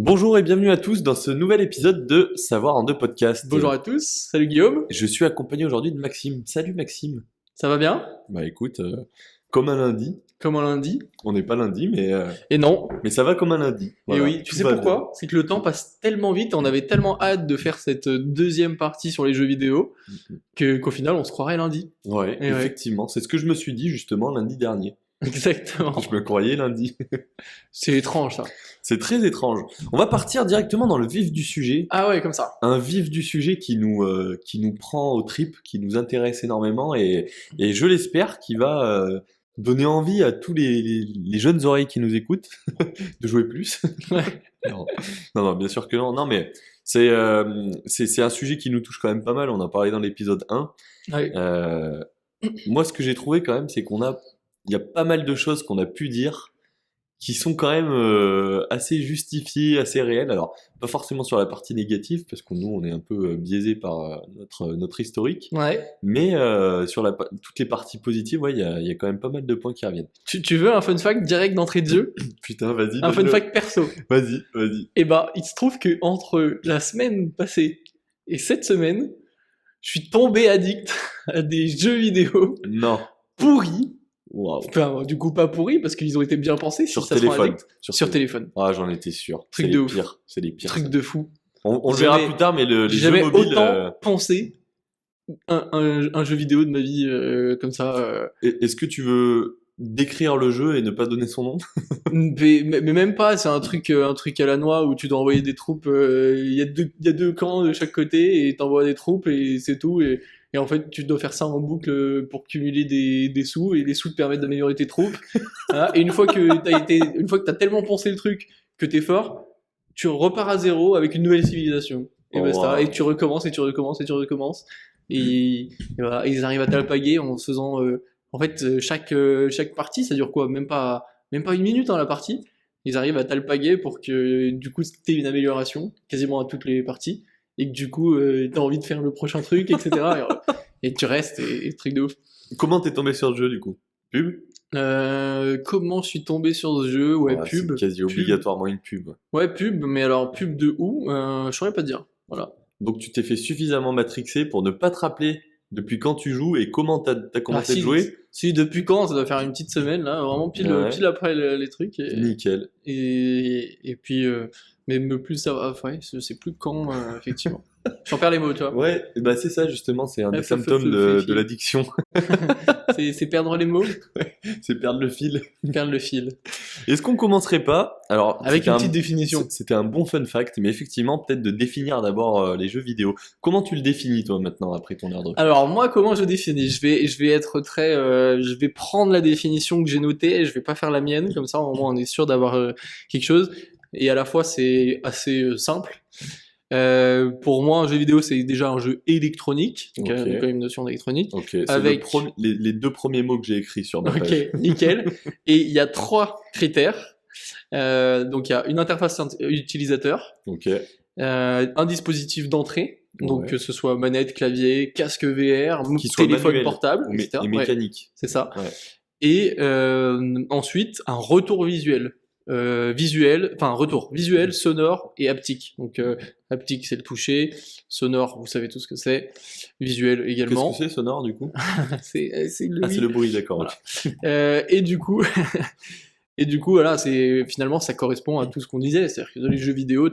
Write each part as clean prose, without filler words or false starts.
Bonjour et bienvenue à tous dans ce nouvel épisode de Savoir en deux podcast. Bonjour à tous, salut Guillaume, Je suis accompagné aujourd'hui de Maxime. Salut Maxime. ça va bien? Bah écoute, comme un lundi. Comme un lundi? On n'est pas lundi, Et non, mais ça va comme un lundi. et Voilà, oui, tu tout sais va pourquoi? C'est que le temps passe tellement vite et on avait tellement hâte de faire cette deuxième partie sur les jeux vidéo qu'au final on se croirait lundi. bien. Ouais, Et ouais. effectivement. C'est ce que je me suis dit justement lundi dernier. Exactement. Je me croyais lundi. C'est étrange ça. C'est très étrange. On va partir directement dans le vif du sujet. Ah ouais, comme ça. Un vif du sujet qui nous prend aux tripes, qui nous intéresse énormément et je l'espère qui va donner envie à tous les jeunes oreilles qui nous écoutent de jouer plus. Non. Non, bien sûr que non. Non, mais c'est un sujet qui nous touche quand même pas mal. On en a parlé dans l'épisode 1. Ouais. Moi, ce que j'ai trouvé quand même, c'est il y a pas mal de choses qu'on a pu dire qui sont quand même assez justifiées, assez réelles. Alors, pas forcément sur la partie négative, parce que nous, on est un peu biaisé par notre historique, Ouais. mais sur toutes les parties positives, ouais, il y a quand même pas mal de points qui reviennent. Tu veux un fun fact direct d'entrée de jeu? Putain, vas-y. Un fun fact perso. Vas-y. Et bah, il se trouve que entre la semaine passée et cette semaine, je suis tombé addict à des jeux vidéo Non. pourris. Waouh. Enfin, du coup, pas pourris, parce qu'ils ont été bien pensés. Si Sur ça se rend téléphone. addict. Sur téléphone. Ah, j'en étais sûr. Truc C'est de les ouf. pires. C'est les pires. Truc ça. de fou. On le verra Jamais- plus tard, mais les J'ai jeux jamais mobiles. autant pensé un jeu vidéo de ma vie comme ça. Est-ce que tu veux décrire le jeu et ne pas donner son nom? Mais même pas, c'est un truc à la noix où tu dois envoyer des troupes. Il y a deux camps de chaque côté et t'envoies des troupes et c'est tout. Et en fait, tu dois faire ça en boucle pour cumuler des sous et les sous te permettent d'améliorer tes troupes. Voilà. Et une fois que t'as tellement poncé le truc que t'es fort, tu repars à zéro avec une nouvelle civilisation. Et Oh, basta. wow. Et tu recommences et tu recommences et tu recommences. Et voilà. Et ils arrivent à t'alpaguer en faisant. En fait, chaque partie, ça dure quoi? Même pas une minute dans la partie. Ils arrivent à t'alpaguer pour que du coup t'aies une amélioration quasiment à toutes les parties et que du coup t'as envie de faire le prochain truc, etc. et tu restes et truc de ouf. Comment t'es tombé sur le jeu du coup? Pub? Comment je suis tombé sur ce jeu? Ouais, Ah, pub. c'est quasi Pub. obligatoirement une pub. Ouais, pub, mais alors pub de où? Je saurais pas te dire. Voilà. Donc tu t'es fait suffisamment matrixer pour ne pas te rappeler depuis quand tu joues et comment t'as commencé Ah, à jouer. si, depuis quand? Ça doit faire une petite semaine là, vraiment Ouais. pile après les trucs. Nickel. Et puis, mais plus ça va, ouais, je sais plus quand, effectivement. J'en perds les mots, tu vois. Ouais, et bah c'est ça justement, c'est un des Ouais, symptômes de l'addiction, C'est perdre les mots, c'est perdre le fil. perdre le fil. Est-ce qu'on commencerait pas? Alors, Avec c'était une un- petite définition. C'était un bon fun fact, mais effectivement, peut-être de définir d'abord les jeux vidéo. Comment tu le définis toi maintenant après ton airdrop? Alors, moi, comment je définis? Je vais être très, je vais prendre la définition que j'ai notée et je vais pas faire la mienne, comme ça, au moins, on est sûr d'avoir quelque chose. Et à la fois, c'est assez simple. Pour moi, un jeu vidéo, c'est déjà un jeu électronique. Donc, Ok. il y a quand même une notion d'électronique. Ok, c'est Avec- les deux premiers mots que j'ai écrits sur ma page. Ok, nickel. Et il y a 3 critères. Donc il y a une interface utilisateur, Ok. un dispositif d'entrée, donc Ouais. que ce soit manette, clavier, casque VR, Qui soit téléphone manuel portable, ou etc. et Ouais, mécanique. c'est ça. Ouais. Et ensuite un retour visuel. Retour visuel, sonore et haptique. Donc haptique c'est le toucher, sonore vous savez tout ce que c'est, visuel Qu'est-ce également. que c'est sonore du coup? C'est le Ah, c'est le bruit, d'accord. Voilà. ok. Et du coup, voilà, c'est finalement ça correspond à tout ce qu'on disait, c'est-à-dire que dans les jeux vidéo,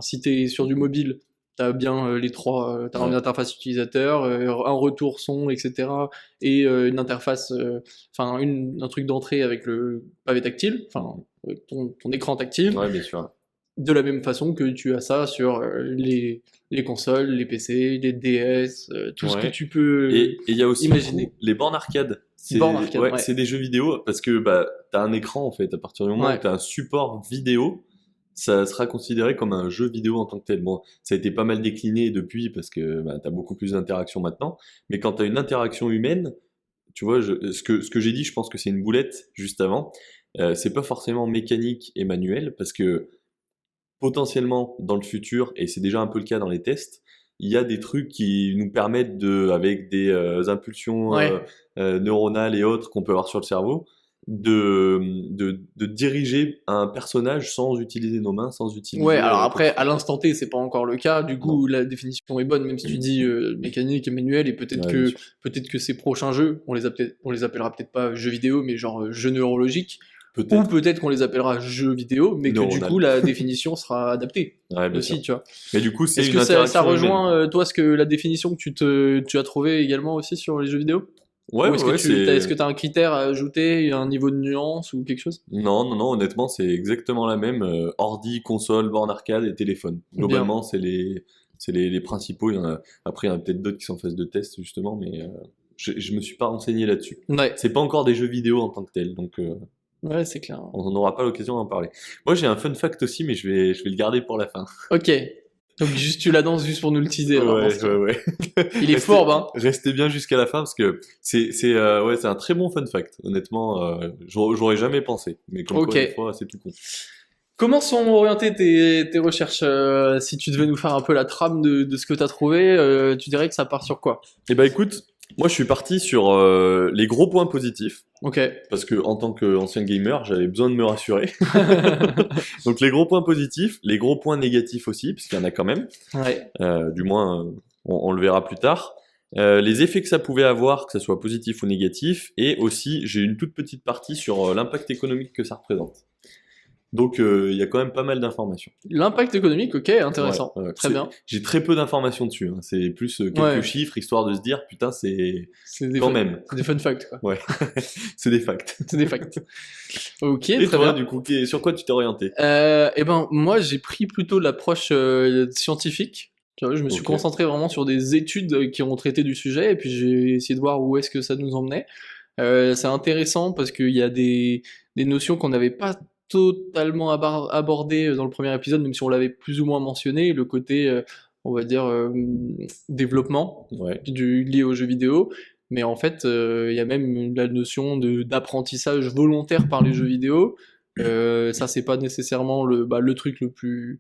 si t'es sur du mobile, t'as bien les trois, t'as une Ouais. interface utilisateur, un retour son, etc., et une interface, un truc d'entrée avec le pavé tactile, ton écran tactile, Ouais, bien sûr. de la même façon que tu as ça sur les consoles, les PC, les DS, tout ce Ouais. que tu peux. Et il y a aussi Imaginez. du coup, les bornes arcade. Bornes arcade, ouais. C'est des jeux vidéo parce que bah, t'as un écran en fait. À partir du moment Ouais. où t'as un support vidéo, ça sera considéré comme un jeu vidéo en tant que tel. Bon, ça a été pas mal décliné depuis parce que bah, t'as beaucoup plus d'interactions maintenant. Mais quand t'as une interaction humaine, tu vois, ce que j'ai dit, je pense que c'est une boulette juste avant. C'est pas forcément mécanique et manuel parce que potentiellement dans le futur, et c'est déjà un peu le cas dans les tests, il y a des trucs qui nous permettent avec des impulsions Ouais. neuronales et autres qu'on peut avoir sur le cerveau, de diriger un personnage sans utiliser nos mains, sans utiliser... Ouais, alors après, à l'instant T, c'est pas encore le cas. Du coup, la définition est bonne, même si tu dis mécanique et manuel, et Ouais, peut-être que ces prochains jeux, on les appellera peut-être pas jeux vidéo, mais genre jeux neurologiques, ou peut-être peut-être qu'on les appellera jeux vidéo, mais que du neuronal. coup, la définition sera adaptée Ouais, bien aussi, sûr. tu vois. Mais du coup, c'est Est-ce une que ça interaction humaine. rejoint, toi, ce que la définition que tu as trouvé également aussi sur les jeux vidéo? Ouais, Ou ouais, ouais, est-ce que t'as un critère à ajouter, un niveau de nuance ou quelque chose? Non, non, non, honnêtement, c'est exactement la même. Ordi, console, borne arcade et téléphone. Bien. Globalement, les principaux. Après, il y en a peut-être d'autres qui sont en phase de test, justement, mais je me suis pas renseigné là-dessus. Ouais, C'est pas encore des jeux vidéo en tant que tels, donc ouais, c'est clair. on n'aura pas l'occasion d'en parler. Moi, j'ai un fun fact aussi, mais je vais le garder pour la fin. Ok. Donc juste tu l'annonces juste pour nous le teaser alors dans Ouais, ce ouais, cas. ouais. Il est fourbe, hein. Restez bien jusqu'à la fin parce que ouais, c'est un très bon fun fact. Honnêtement, j'aurais jamais pensé. Mais comme Ok. quoi, des fois, c'est tout con. Comment sont orientées tes recherches si tu devais nous faire un peu la trame de ce que tu as trouvé, tu dirais que ça part sur quoi? Eh ben écoute, moi je suis parti sur les gros points positifs Ok. parce que en tant qu'ancien gamer, j'avais besoin de me rassurer. Donc les gros points positifs, les gros points négatifs aussi, parce qu'il y en a quand même. Ouais. Du moins, on le verra plus tard. Les effets que ça pouvait avoir, que ça soit positif ou négatif, et aussi j'ai une toute petite partie sur l'impact économique que ça représente. Donc il y a quand même pas mal d'informations. L'impact économique, ok, intéressant. Ouais, ouais. Très bien. J'ai très peu d'informations dessus, hein. C'est plus quelques Ouais. chiffres histoire de se dire putain C'est des quand fun, même. c'est des fun facts, quoi. Ouais, c'est des facts. C'est des facts. Ok, Et très toi, bien. du coup, sur quoi tu t'es orienté? Eh ben, moi, j'ai pris plutôt l'approche scientifique. Tu vois, je me suis Ok. concentré vraiment sur des études qui ont traité du sujet, et puis j'ai essayé de voir où est-ce que ça nous emmenait. C'est intéressant parce qu'il y a des notions qu'on n'avait pas totalement abordées dans le premier épisode, même si on l'avait plus ou moins mentionné, le côté, on va dire, développement Ouais. lié aux jeux vidéo. Mais en fait, il y a même la notion d'apprentissage volontaire par les jeux vidéo. Ça, c'est pas nécessairement le truc le plus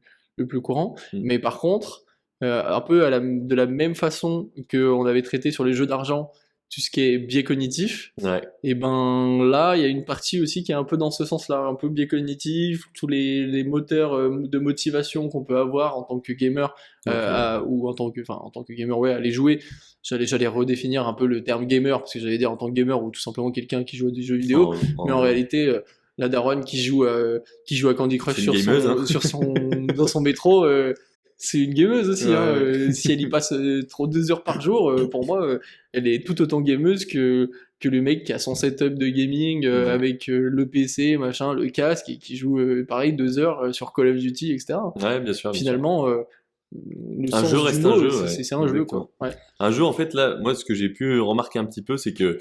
courant. Mm. Mais par contre, un peu de la même façon qu'on avait traité sur les jeux d'argent, tout ce qui est biais cognitif, Ouais. et ben là, il y a une partie aussi qui est un peu dans ce sens-là, un peu biais cognitif, tous les moteurs de motivation qu'on peut avoir en tant que gamer, Ok. ou en tant que gamer, ouais, aller jouer. J'allais redéfinir un peu le terme gamer, parce que j'allais dire en tant que gamer, ou tout simplement quelqu'un qui joue à des jeux vidéo, mais en réalité, la daronne qui joue à Candy Crush C'est une gameuse, hein. dans son métro, c'est une gameuse aussi, Ouais, hein. ouais. Si elle y passe trop 2 heures par jour, pour moi, elle est tout autant gameuse que le mec qui a son setup de gaming Ouais. avec le PC, machin, le casque, et qui joue pareil 2 heures sur Call of Duty, etc. Ouais, bien sûr, bien sûr. Finalement, le Un sens jeu du reste mot, un jeu, ouais. c'est un jeu, Exactement. quoi. Ouais. Un jeu, en fait, là, moi, ce que j'ai pu remarquer un petit peu, c'est que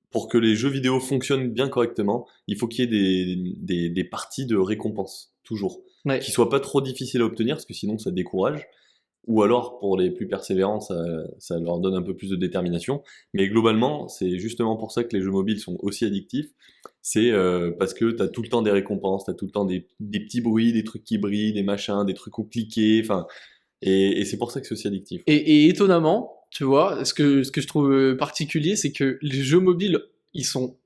pour que les jeux vidéo fonctionnent bien correctement, il faut qu'il y ait des parties de récompense, toujours. Ouais. Qui soient pas trop difficiles à obtenir, parce que sinon ça décourage. Ou alors, pour les plus persévérants, ça leur donne un peu plus de détermination. Mais globalement, c'est justement pour ça que les jeux mobiles sont aussi addictifs. C'est parce que t'as tout le temps des récompenses, t'as tout le temps des petits bruits, des trucs qui brillent, des machins, des trucs où cliquer, enfin... Et c'est pour ça que c'est aussi addictif. Et étonnamment, tu vois, ce que je trouve particulier, c'est que les jeux mobiles, ils sont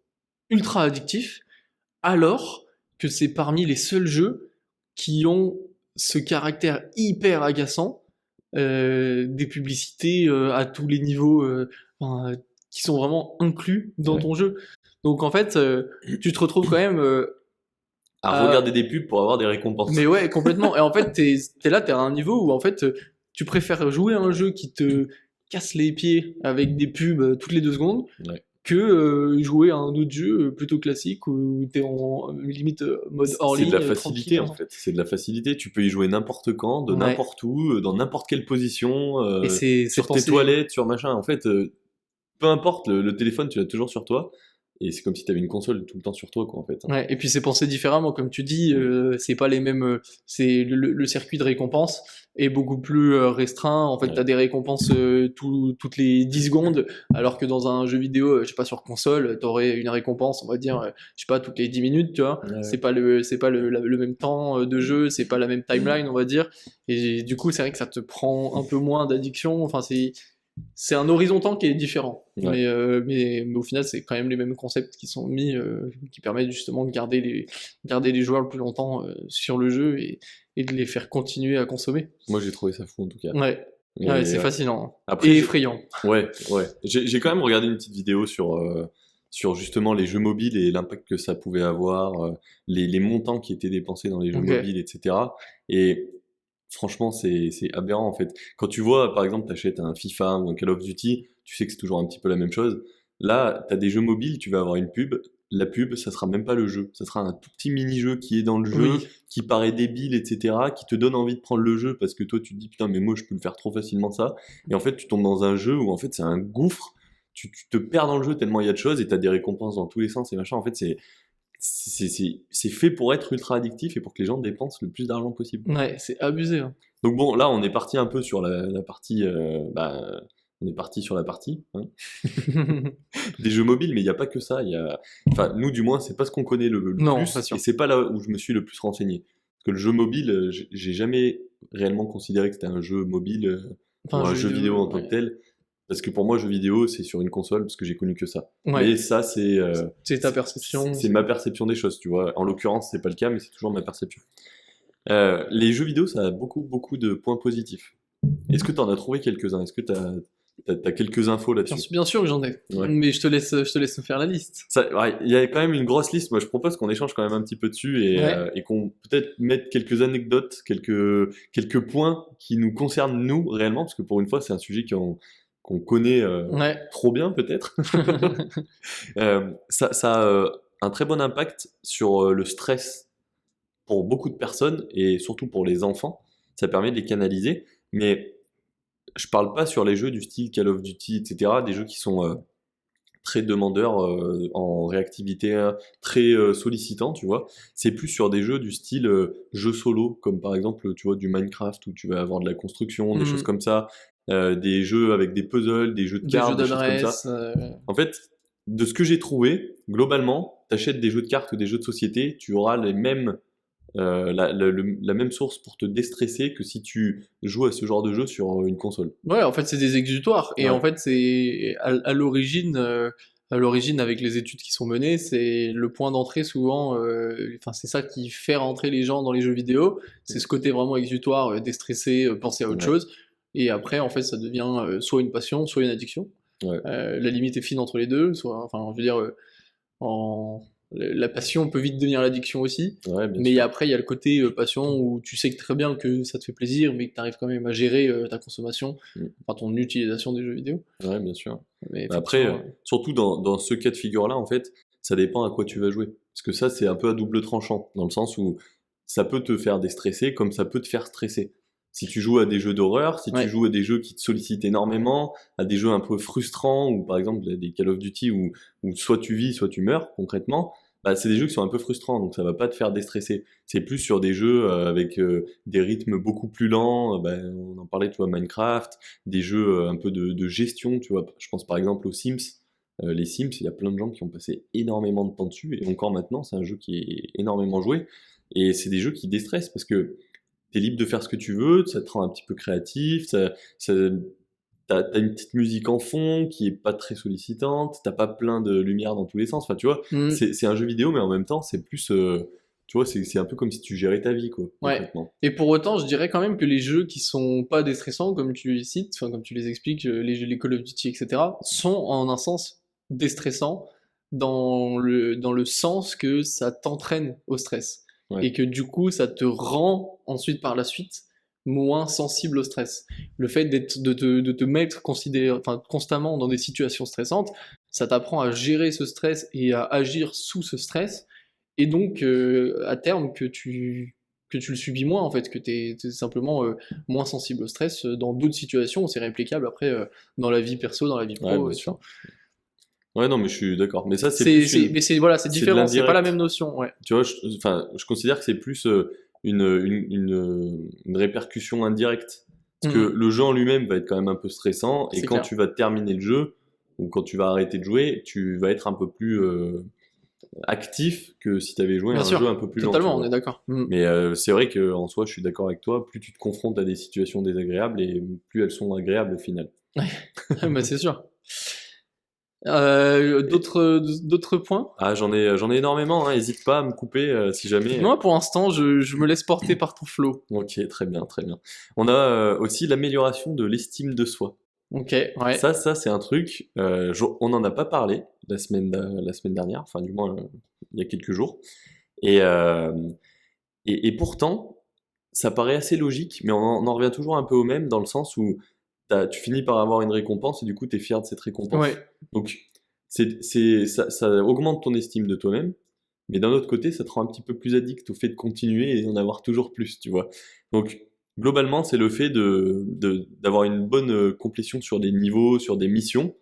ultra addictifs, alors que c'est parmi les seuls jeux qui ont ce caractère hyper agaçant, des publicités à tous les niveaux, enfin, qui sont vraiment inclus dans Ouais. ton jeu. Donc en fait, tu te retrouves quand même À regarder des pubs pour avoir des récompenses. mais ouais, complètement. Et en fait, t'es là, t'es à un niveau où en fait, tu préfères jouer à un jeu qui te casse les pieds avec des pubs toutes les 2 secondes, Ouais. que jouer à un autre jeu plutôt classique où t'es en limite mode hors C'est ligne, de la facilité tranquille. en fait. C'est de la facilité. Tu peux y jouer n'importe quand, de Ouais. n'importe où, dans n'importe quelle position, Et c'est sur tes pensé. toilettes, sur machin. En fait, peu importe, le téléphone, tu l'as toujours sur toi. Et c'est comme si tu avais une console tout le temps sur toi, quoi, en fait. Ouais, et puis c'est pensé différemment, comme tu dis, c'est pas les mêmes. C'est le circuit de récompense est beaucoup plus restreint. En fait, Ouais. t'as des récompenses toutes les 10 secondes, alors que dans un jeu vidéo, je sais pas, sur console, t'aurais une récompense, on va dire, je sais pas, toutes les 10 minutes, tu vois. Ouais. C'est pas le même temps de jeu, c'est pas la même timeline, on va dire. Et du coup, c'est vrai que ça te prend un peu moins d'addiction. Enfin, c'est un horizon temps qui est différent. Ouais. Mais au final, c'est quand même les mêmes concepts qui sont mis, qui permettent justement de garder les joueurs le plus longtemps sur le jeu et de les faire continuer à consommer. Moi, j'ai trouvé ça fou en tout cas. Ouais, Et, ouais, c'est fascinant. après, Et effrayant. ouais. J'ai quand même regardé une petite vidéo sur justement les jeux mobiles et l'impact que ça pouvait avoir, les montants qui étaient dépensés dans les jeux Ok. mobiles, etc. Et franchement, c'est aberrant en fait. Quand tu vois, par exemple, t'achètes un FIFA ou un Call of Duty, tu sais que c'est toujours un petit peu la même chose. Là, t'as des jeux mobiles, tu vas avoir une pub. La pub, ça sera même pas le jeu. Ça sera un tout petit mini-jeu qui est dans le jeu, Oui. qui paraît débile, etc., qui te donne envie de prendre le jeu parce que toi, tu te dis, putain, mais moi, je peux le faire trop facilement ça. Et en fait, tu tombes dans un jeu où en fait, c'est un gouffre. Tu te perds dans le jeu tellement il y a de choses et t'as des récompenses dans tous les sens et machin. En fait, c'est fait pour être ultra addictif et pour que les gens dépensent le plus d'argent possible. Ouais, c'est abusé. Hein. Donc bon, là, on est parti un peu sur la partie, on est parti sur la partie hein, des jeux mobiles, mais il n'y a pas que ça. Enfin, nous, du moins, c'est pas ce qu'on connaît le Non, plus, pas sûr. et c'est pas là où je me suis le plus renseigné. Parce que le jeu mobile, j'ai jamais réellement considéré que c'était un jeu mobile ou Enfin, un jeu vidéo en tant que ouais. tel. Parce que pour moi, jeu vidéo, c'est sur une console, parce que j'ai connu que ça. Ouais, Mais ça, c'est ta perception. c'est ma perception des choses, tu vois. En l'occurrence, c'est pas le cas, mais c'est toujours ma perception. Les jeux vidéo, ça a beaucoup de points positifs. Est-ce que tu en as trouvé quelques-uns? Est-ce que tu as quelques infos là-dessus? Bien sûr que j'en ai. Ouais. Mais je te laisse me faire la liste. Ouais, il y a quand même une grosse liste. Moi, je propose qu'on échange quand même un petit peu dessus Ouais. et qu'on peut-être mette quelques anecdotes, quelques points qui nous concernent nous réellement, parce que pour une fois, c'est un sujet qu'on connaît Ouais. trop bien peut-être. Ça a un très bon impact sur le stress pour beaucoup de personnes et surtout pour les enfants. Ça permet de les canaliser, mais je parle pas sur les jeux du style Call of Duty, etc., des jeux qui sont très demandeurs en réactivité, très sollicitants, tu vois. C'est plus sur des jeux du style jeu solo, comme par exemple, tu vois, du Minecraft où tu vas avoir de la construction, des choses comme ça, des jeux avec des puzzles, des jeux de Des jeux cartes, des choses comme ça. d'adresse. En fait, de ce que j'ai trouvé, globalement, t'achètes des jeux de cartes ou des jeux de société, tu auras les mêmes la même source pour te déstresser que si tu joues à ce genre de jeu sur une console. Ouais, en fait, c'est des exutoires. Et Ouais. en fait, c'est à l'origine, avec les études qui sont menées, c'est le point d'entrée souvent. Enfin, c'est ça qui fait rentrer les gens dans les jeux vidéo. C'est ce côté vraiment exutoire, déstressé, penser à autre Ouais. chose. Et après, en fait, ça devient soit une passion, soit une addiction. Ouais. La limite est fine entre les deux. Enfin, je veux dire, la passion peut vite devenir l'addiction aussi. Ouais, bien Mais sûr. après, il y a le côté passion où tu sais que très bien que ça te fait plaisir, mais que tu arrives quand même à gérer ta consommation, Mm. enfin ton utilisation des jeux vidéo. Ouais, bien sûr. Mais Après, effectivement, surtout dans ce cas de figure-là, en fait, ça dépend à quoi tu vas jouer. Parce que ça, c'est un peu à double tranchant, dans le sens où ça peut te faire déstresser comme ça peut te faire stresser. Si tu joues à des jeux d'horreur, si tu ouais. joues à des jeux qui te sollicitent énormément, à des jeux un peu frustrants, ou par exemple des Call of Duty où soit tu vis, soit tu meurs concrètement, bah, c'est des jeux qui sont un peu frustrants, donc ça va pas te faire déstresser. C'est plus sur des jeux avec des rythmes beaucoup plus lents, bah, on en parlait, tu vois, Minecraft, des jeux un peu de gestion, tu vois. Je pense par exemple aux Sims. Les Sims, il y a plein de gens qui ont passé énormément de temps dessus, et encore maintenant, c'est un jeu qui est énormément joué. Et c'est des jeux qui déstressent parce que t'es libre de faire ce que tu veux, ça te rend un petit peu créatif, t'as une petite musique en fond qui est pas très sollicitante, t'as pas plein de lumière dans tous les sens. Enfin, tu vois, Mm. c'est un jeu vidéo, mais en même temps, c'est plus, tu vois, c'est un peu comme si tu gérais ta vie, quoi, Ouais. concrètement. Et pour autant, je dirais quand même que les jeux qui sont pas déstressants, comme tu les cites, enfin comme tu les expliques, les Call of Duty, etc., sont en un sens déstressants dans le sens que ça t'entraîne au stress. Ouais. Et que du coup, ça te rend ensuite par la suite moins sensible au stress. Le fait de te mettre constamment dans des situations stressantes, ça t'apprend à gérer ce stress et à agir sous ce stress. Et donc, à terme, que tu le subis moins, en fait, que tu es simplement moins sensible au stress dans d'autres situations où c'est réplicable après dans la vie perso, dans la vie Ouais, pro. bien Et sûr. tout. Ouais, non, mais je suis d'accord. Mais ça, c'est plus une, Mais c'est voilà, c'est c'est de différent, c'est pas la l'indirect. même notion. Ouais. Tu vois, enfin, je considère que c'est plus une répercussion indirecte. Parce que Mhm. le jeu en lui-même va être quand même un peu stressant, et C'est quand clair. tu vas terminer le jeu, ou quand tu vas arrêter de jouer, tu vas être un peu plus actif que si tu avais joué à Bien un jeu un sûr, peu plus lent, tu totalement, on est vois. d'accord. Mhm. Mais c'est vrai qu'en soi, je suis d'accord avec toi, plus tu te confrontes à des situations désagréables, et plus elles sont agréables au final. Bah, c'est sûr. D'autres points? Ah, j'en ai énormément, hein, hésite pas à me couper si jamais. Moi, pour l'instant, je me laisse porter par ton flow. Ok, très bien, très bien. On a aussi l'amélioration de l'estime de soi. Ok, ouais. Ça c'est un truc, on n'en a pas parlé la semaine dernière, enfin du moins il y a quelques jours. Et, euh, et pourtant, ça paraît assez logique, mais on en revient toujours un peu au même, dans le sens où tu finis par avoir une récompense et du coup tu es fier de cette récompense. Ouais. Donc ça augmente ton estime de toi-même, mais d'un autre côté, ça te rend un petit peu plus addict au fait de continuer et d'en avoir toujours plus, tu vois. Donc globalement, c'est le fait d'avoir une bonne complétion sur des niveaux, sur des missions,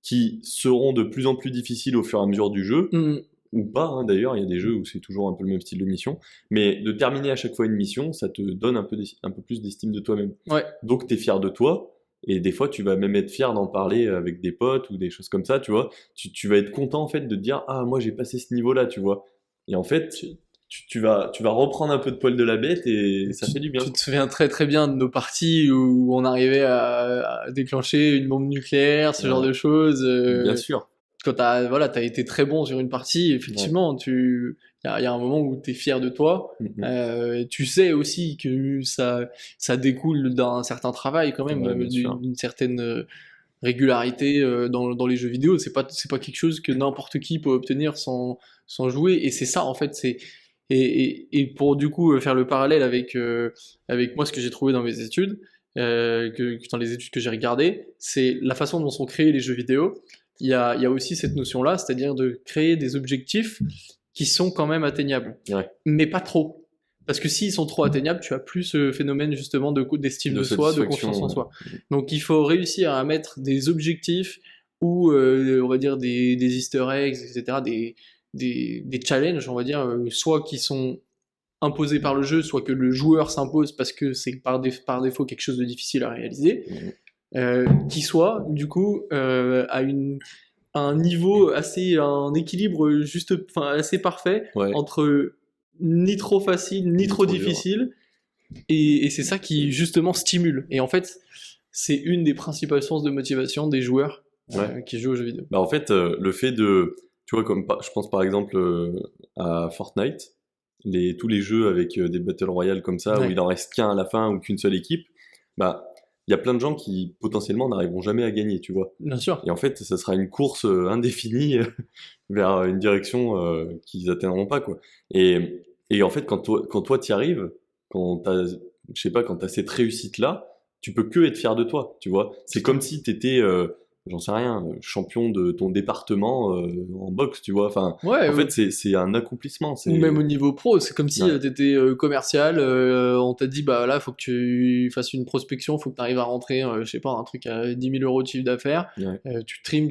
qui seront de plus en plus difficiles au fur et à mesure du jeu, Mm. ou pas, hein, d'ailleurs, il y a des jeux où c'est toujours un peu le même style de mission, mais de terminer à chaque fois une mission, ça te donne un peu plus d'estime de toi-même. Ouais. Donc tu es fier de toi, et des fois tu vas même être fier d'en parler avec des potes ou des choses comme ça, tu vois. Tu vas être content en fait de te dire, ah moi j'ai passé ce niveau-là, tu vois. Et en fait, tu vas reprendre un peu de poil de la bête et ça fait du bien. Tu te souviens très très bien de nos parties où on arrivait à déclencher une bombe nucléaire, ce genre Ouais. de choses. Bien sûr. Quand t'as été très bon sur une partie, effectivement, y a un moment où t'es fier de toi. Mhm. Tu sais aussi que ça découle d'un certain travail quand même, Ouais, bien sûr. d'une certaine régularité dans les jeux vidéo. C'est pas quelque chose que n'importe qui peut obtenir sans jouer. Et c'est ça, en fait, et pour du coup faire le parallèle avec moi, ce que j'ai trouvé dans mes études, dans les études que j'ai regardées, c'est la façon dont sont créés les jeux vidéo. Il y a aussi cette notion-là, c'est-à-dire de créer des objectifs qui sont quand même atteignables, Ouais. mais pas trop. Parce que s'ils sont trop atteignables, tu as plus ce phénomène justement d'estime de soi, de satisfaction, confiance en soi. Donc il faut réussir à mettre des objectifs ou on va dire des easter eggs, etc., des challenges, on va dire, soit qui sont imposés par le jeu, soit que le joueur s'impose parce que c'est par défaut quelque chose de difficile à réaliser, qui soit du coup à un niveau un équilibre juste, enfin assez parfait Ouais. entre ni trop facile ni trop trop dur. difficile, et c'est ça qui justement stimule. Et en fait, c'est une des principales sources de motivation des joueurs qui jouent aux jeux vidéo. Bah en fait, le fait tu vois, je pense par exemple à Fortnite, tous les jeux avec des Battle Royale comme ça, Ouais. où il en reste qu'un à la fin ou qu'une seule équipe, bah il y a plein de gens qui potentiellement n'arriveront jamais à gagner, tu vois. Bien sûr. Et en fait, ça sera une course indéfinie vers une direction qu'ils atteindront pas, quoi. Et en fait, quand toi t'y arrives, je sais pas, quand t'as cette réussite-là, tu peux que être fier de toi, tu vois. C'est comme si t'étais, j'en sais rien, champion de ton département en boxe, tu vois. Enfin, Ouais, en fait, c'est un accomplissement. ou même au niveau pro, c'est comme si Ouais. t'étais commercial, on t'a dit bah là faut que tu fasses une prospection, faut que tu arrives à rentrer, je sais pas, un truc à 10 000 euros de chiffre d'affaires, Ouais. tu trimes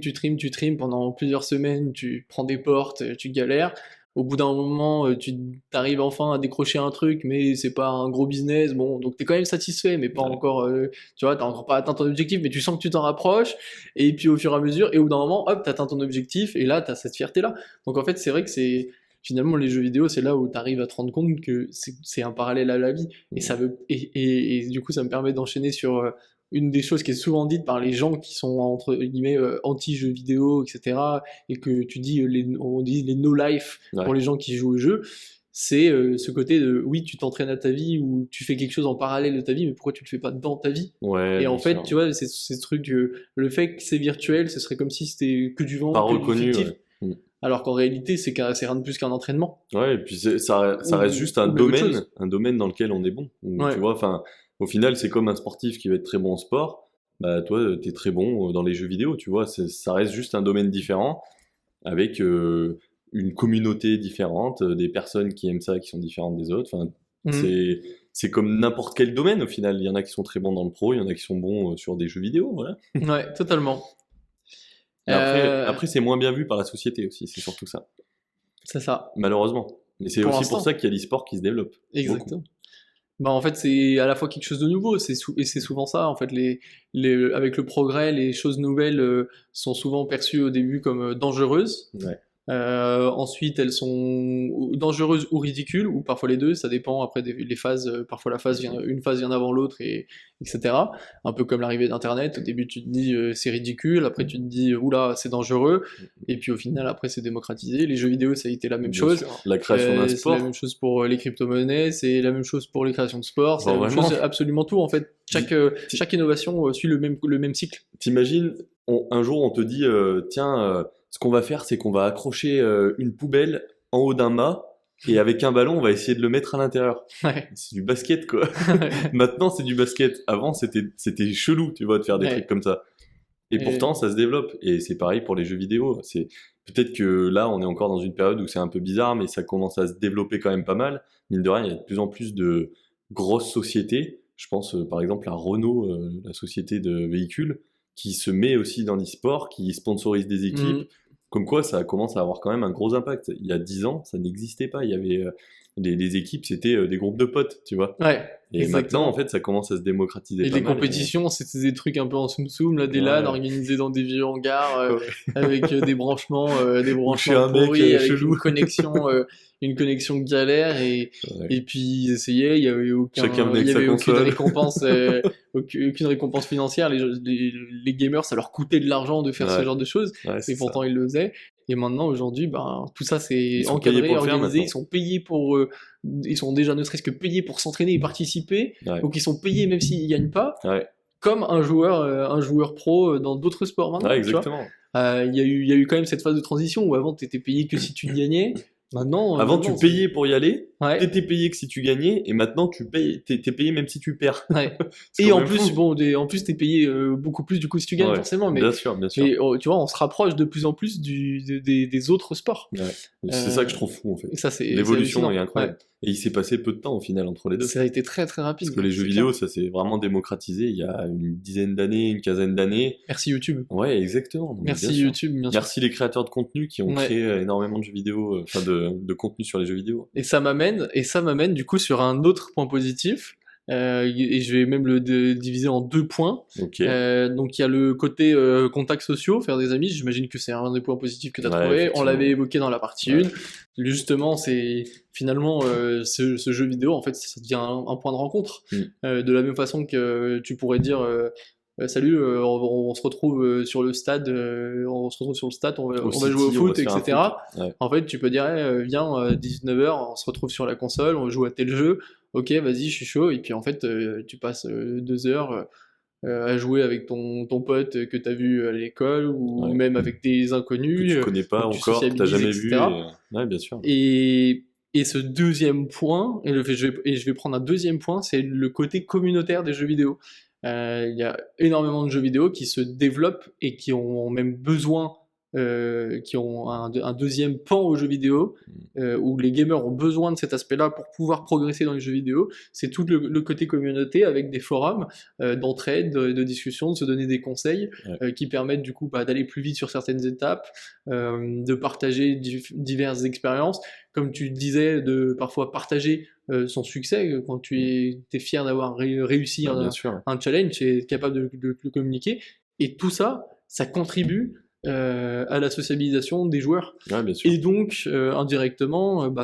pendant plusieurs semaines, tu prends des portes, tu galères. Au bout d'un moment, tu arrives enfin à décrocher un truc, mais c'est pas un gros business, bon, donc t'es quand même satisfait, mais pas Ouais. encore, tu vois, t'as encore pas atteint ton objectif, mais tu sens que tu t'en rapproches, et puis au fur et à mesure, et au bout d'un moment, hop, t'as atteint ton objectif, et là, t'as cette fierté-là. Donc en fait, c'est vrai que finalement, les jeux vidéo, c'est là où tu arrives à te rendre compte que c'est un parallèle à la vie. Et du coup, ça me permet d'enchaîner sur une des choses qui est souvent dite par les gens qui sont entre guillemets anti-jeux vidéo, etc. Et que tu dis, on dit les no-life Ouais. pour les gens qui jouent au jeu. C'est ce côté de oui, tu t'entraînes à ta vie ou tu fais quelque chose en parallèle de ta vie, mais pourquoi tu le fais pas dans ta vie? Ouais, Et en bien fait, sûr. tu vois, c'est ce truc, le fait que c'est virtuel, ce serait comme si c'était que du vent, Pas que du reconnu, fictif. ouais. Mm. Alors qu'en réalité, c'est rien de plus qu'un entraînement. Ouais, et puis ça reste juste Ou même autre chose. un domaine dans lequel on est bon. Où, Ouais. tu vois, enfin, au final, c'est comme un sportif qui va être très bon en sport. Bah, toi, t'es très bon dans les jeux vidéo, tu vois. Ça reste juste un domaine différent avec une communauté différente, des personnes qui aiment ça, qui sont différentes des autres. Enfin, Mhm. c'est comme n'importe quel domaine au final. Il y en a qui sont très bons dans le pro, il y en a qui sont bons sur des jeux vidéo, voilà. Ouais, totalement. Et après c'est moins bien vu par la société aussi, c'est surtout ça. C'est ça. Malheureusement. Mais c'est Pour aussi pour l'instant. ça qu'il y a l'e-sport qui se développe. Beaucoup. Exactement. Bah, en fait, c'est à la fois quelque chose de nouveau, et c'est souvent ça. En fait, avec le progrès, les choses nouvelles sont souvent perçues au début comme dangereuses. Ouais. Ensuite, elles sont dangereuses ou ridicules, ou parfois les deux, ça dépend après les phases. Parfois une phase vient avant l'autre, etc. Un peu comme l'arrivée d'Internet. Au début, tu te dis c'est ridicule, après tu te dis oula, c'est dangereux, et puis au final, après c'est démocratisé. Les jeux vidéo, ça a été la même Bien chose. sûr. La création d'un C'est sport. la même chose pour les crypto-monnaies, c'est la même chose pour les créations de sport, c'est Bon, la même vraiment. chose, absolument tout en fait. Chaque innovation suit le même cycle. T'imagines, un jour on te dit, tiens, ce qu'on va faire, c'est qu'on va accrocher une poubelle en haut d'un mât, et avec un ballon, on va essayer de le mettre à l'intérieur. Ouais. C'est du basket, quoi. Maintenant, c'est du basket. Avant, c'était chelou, tu vois, de faire des Ouais. trucs comme ça. Et pourtant, ça se développe. Et c'est pareil pour les jeux vidéo. Peut-être que là, on est encore dans une période où c'est un peu bizarre, mais ça commence à se développer quand même pas mal. Mine de rien, il y a de plus en plus de grosses sociétés. Je pense par exemple à Renault, la société de véhicules, qui se met aussi dans l'e-sport, qui sponsorise des équipes. Comme quoi, ça commence à avoir quand même un gros impact. Il y a 10 ans, ça n'existait pas. Il y avait les équipes, c'était des groupes de potes, tu vois. Ouais. Et Exactement. maintenant, en fait, ça commence à se démocratiser Et pas les mal. compétitions, c'était des trucs un peu en soum-soum, là, des Ouais. LAN organisés dans des vieux hangars, avec des branchements chez un mec, pourris, avec chelou. une connexion galère, Ouais. et puis ils essayaient, il y avait Chacun venait avec sa aucune console. récompense, aucune récompense financière. Les gamers, ça leur coûtait de l'argent de faire ce Ouais. genre de choses, Ouais, c'est et ça. pourtant ils le faisaient. Et maintenant, aujourd'hui, ben, tout ça c'est Ils sont encadré, payés pour le faire organisé, maintenant. ils sont payés pour, ils sont déjà ne serait-ce que payés pour s'entraîner et participer, Ouais. donc ils sont payés même s'ils gagnent pas, Ouais. comme un joueur pro dans d'autres sports maintenant. Ouais, tu vois. exactement. Il y a eu quand même cette phase de transition où avant t'étais payé que si tu gagnais. Maintenant, Avant, tu payais pour y aller, Ouais. t'étais payé que si tu gagnais, et maintenant, t'es payé même si tu perds. Ouais. C'est Et quand en même plus, fou. en plus, t'es payé beaucoup plus du coup si tu gagnes Ouais, forcément. Mais, bien sûr, bien sûr. mais tu vois, on se rapproche de plus en plus des autres sports. Ouais. C'est ça que je trouve fou, en fait. Et ça, c'est L'évolution hallucinant. est incroyable. Et il s'est passé peu de temps, au final, entre les deux. Ça a été très très rapide. Parce que les jeux c'est vidéo, clair. ça s'est vraiment démocratisé il y a une dizaine d'années, une quinzaine d'années. Merci YouTube. Ouais, exactement. Donc, Merci bien sûr. YouTube, bien sûr. Merci les créateurs de contenu qui ont Ouais. créé énormément de jeux vidéo, enfin de contenu sur les jeux vidéo. Et ça m'amène du coup sur un autre point positif. Et je vais même le diviser en 2 points. Ok. Donc il y a le côté contacts sociaux, faire des amis. J'imagine que c'est un des points positifs que tu as Ouais, trouvé. On effectivement. l'avait évoqué dans la partie Ouais. 1. Justement, c'est finalement ce jeu vidéo, en fait, ça devient un point de rencontre. De la même façon que tu pourrais dire salut, on se retrouve sur le stade, on se retrouve sur le stade, on va jouer au City, on va foot, se faire un etc. foot. Ouais. En fait, tu peux dire, viens, 19h, on se retrouve sur la console, on joue à tel jeu, ok, vas-y, je suis chaud, et puis en fait, tu passes 2 heures à jouer avec ton pote que tu as vu à l'école, ou Ouais. même avec des Que inconnus, tu connais pas tu encore, que t'as sociabilises, jamais vu. etc. Ouais, bien sûr. Et ce deuxième point, je vais prendre un deuxième point, c'est le côté communautaire des jeux vidéo. Il y a énormément de jeux vidéo qui se développent et qui ont même besoin, qui ont un deuxième pan aux jeux vidéo, où les gamers ont besoin de cet aspect-là pour pouvoir progresser dans les jeux vidéo. C'est tout le côté communauté avec des forums d'entraide, de discussion, de se donner des conseils qui permettent du coup d'aller plus vite sur certaines étapes, de partager diverses expériences. Comme tu disais, de parfois partager son succès quand tu es fier d'avoir réussi Ouais, bien sûr. un challenge, tu es capable de le communiquer. Et tout ça, ça contribue à la sociabilisation des joueurs. Ouais, bien sûr. Et donc, indirectement,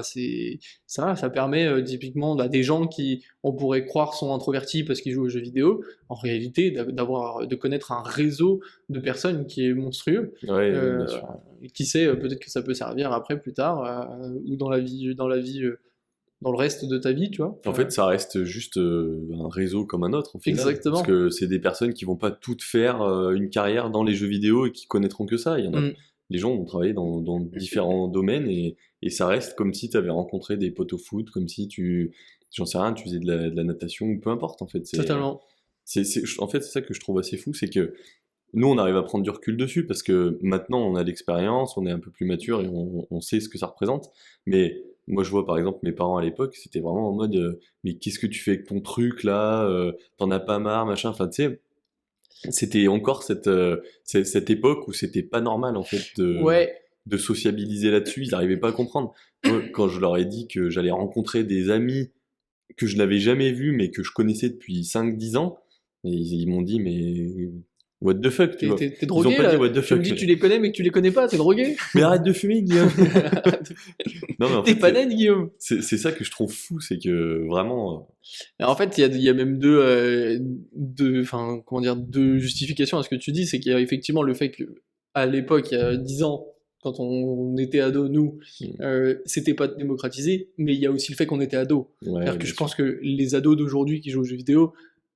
ça permet typiquement à des gens qui, on pourrait croire, sont introvertis parce qu'ils jouent aux jeux vidéo, en réalité, de connaître un réseau de personnes qui est monstrueux. Ouais, bien sûr. Et qui sait, peut-être que ça peut servir après, plus tard, ou dans le reste de ta vie, tu vois. En fait, ça reste juste un réseau comme un autre, au final. Exactement. Parce que c'est des personnes qui vont pas toutes faire une carrière dans les jeux vidéo et qui connaîtront que ça. Il y en a, les gens vont travailler dans différents domaines et ça reste comme si tu avais rencontré des potes au foot, comme si j'en sais rien, tu faisais de la natation ou peu importe, en fait. Totalement. En fait, c'est ça que je trouve assez fou, c'est que nous, on arrive à prendre du recul dessus parce que maintenant, on a l'expérience, on est un peu plus mature et on sait ce que ça représente. Mais moi, je vois par exemple mes parents à l'époque, c'était vraiment en mode mais qu'est-ce que tu fais avec ton truc là t'en as pas marre, machin. Enfin, tu sais, c'était encore cette époque où c'était pas normal en fait de sociabiliser là-dessus. Ils n'arrivaient pas à comprendre. Moi, quand je leur ai dit que j'allais rencontrer des amis que je n'avais jamais vus mais que je connaissais depuis 5-10 ans, et ils m'ont dit mais what the fuck, tu vois. T'es Ils drogué ont pas là? dit what the Tu me fuck. dis que tu les connais mais que tu les connais pas, t'es drogué? Mais arrête de fumer, Guillaume. Non, mais en T'es fait, pas net, Guillaume. c'est ça que je trouve fou, c'est que vraiment, Et en fait, il y a même enfin, comment dire, deux justifications à ce que tu dis. C'est qu'il y a effectivement le fait que, à l'époque, il y a 10 ans, quand on était ados, nous, c'était pas démocratisé, mais il y a aussi le fait qu'on était ados. ouais, C'est-à-dire que bien je sûr. pense que les ados d'aujourd'hui qui jouent aux jeux vidéo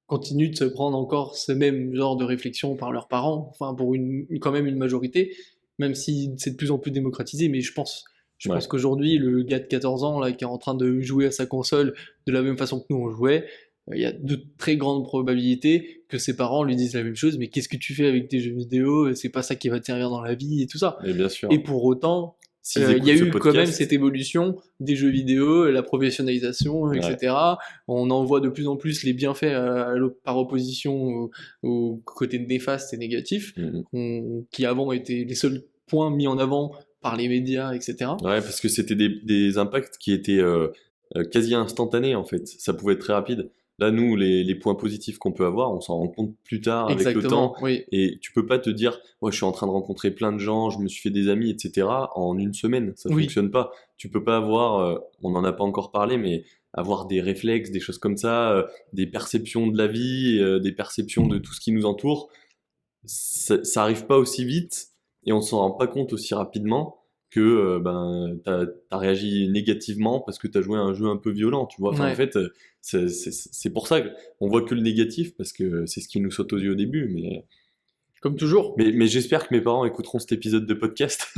continuent de se prendre encore ce même genre de réflexion par leurs parents, enfin, pour quand même une majorité, même si c'est de plus en plus démocratisé, mais je pense Ouais. qu'aujourd'hui, le gars de 14 ans là, qui est en train de jouer à sa console de la même façon que nous on jouait, il y a de très grandes probabilités que ses parents lui disent la même chose, mais qu'est-ce que tu fais avec tes jeux vidéo? C'est pas ça qui va te servir dans la vie et tout ça. Et bien sûr. Et pour autant, S'ils il y a écoutent ce eu quand même podcast, cette évolution des jeux vidéo, la professionnalisation, etc. On en voit de plus en plus les bienfaits par opposition au côté néfaste et négatif, qui avant étaient les seuls points mis en avant par les médias, etc. Ouais, parce que c'était des impacts qui étaient quasi instantanés en fait. Ça pouvait être très rapide. Là, nous, les points positifs qu'on peut avoir, on s'en rend compte plus tard avec le temps. Oui. Et tu peux pas te dire, ouais, je suis en train de rencontrer plein de gens, je me suis fait des amis, etc. en une semaine. Ça fonctionne pas. Tu peux pas avoir, on n'en a pas encore parlé, mais avoir des réflexes, des choses comme ça, des perceptions de la vie, des perceptions de tout ce qui nous entoure. Ça arrive pas aussi vite et on s'en rend pas compte aussi rapidement que t'as réagi négativement parce que t'as joué à un jeu un peu violent, tu vois. Enfin, en fait, c'est pour ça qu'on voit que le négatif parce que c'est ce qui nous saute aux yeux au début. Mais comme toujours. Mais j'espère que mes parents écouteront cet épisode de podcast.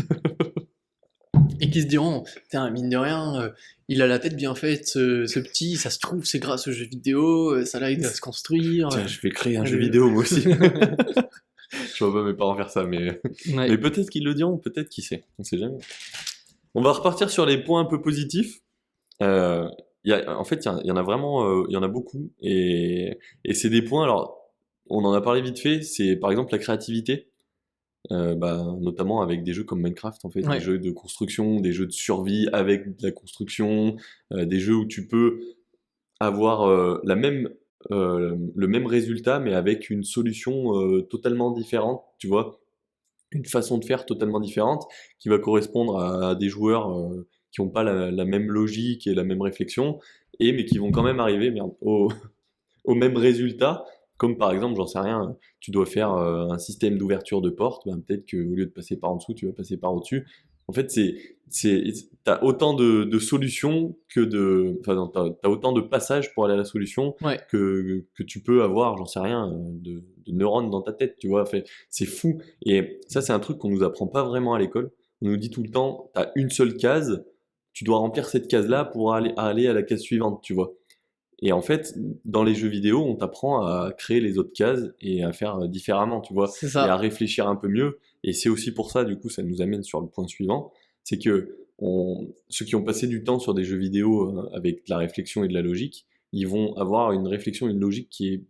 Et qui se diront, putain, mine de rien, il a la tête bien faite, ce petit, ça se trouve, c'est grâce aux jeux vidéo, ça l'aide à se construire. Tiens, je vais créer un jeu vidéo moi aussi. Je vois pas mes parents faire ça, mais peut-être qu'ils le diront, peut-être, qui sait, on sait jamais. On va repartir sur les points un peu positifs. En fait, il y en a vraiment, il y en a beaucoup, et c'est des points, alors, on en a parlé vite fait, c'est par exemple la créativité, notamment avec des jeux comme Minecraft, en fait, des jeux de construction, des jeux de survie avec de la construction, des jeux où tu peux avoir le même résultat, mais avec une solution totalement différente, tu vois, une façon de faire totalement différente, qui va correspondre à des joueurs qui n'ont pas la même logique et la même réflexion, mais qui vont quand même arriver au même résultat, comme par exemple, j'en sais rien, tu dois faire un système d'ouverture de porte, peut-être qu'au lieu de passer par en dessous, tu vas passer par au-dessus. En fait, t'as autant de solutions t'as autant de passages pour aller à la solution que tu peux avoir, j'en sais rien, de neurones dans ta tête, tu vois. C'est fou. Et ça, c'est un truc qu'on nous apprend pas vraiment à l'école. On nous dit tout le temps, t'as une seule case, tu dois remplir cette case-là pour aller à la case suivante, tu vois. Et en fait, dans les jeux vidéo, on t'apprend à créer les autres cases et à faire différemment, tu vois, et à réfléchir un peu mieux. Et c'est aussi pour ça, du coup, ça nous amène sur le point suivant, c'est que ceux qui ont passé du temps sur des jeux vidéo avec de la réflexion et de la logique, ils vont avoir une réflexion et une logique qui est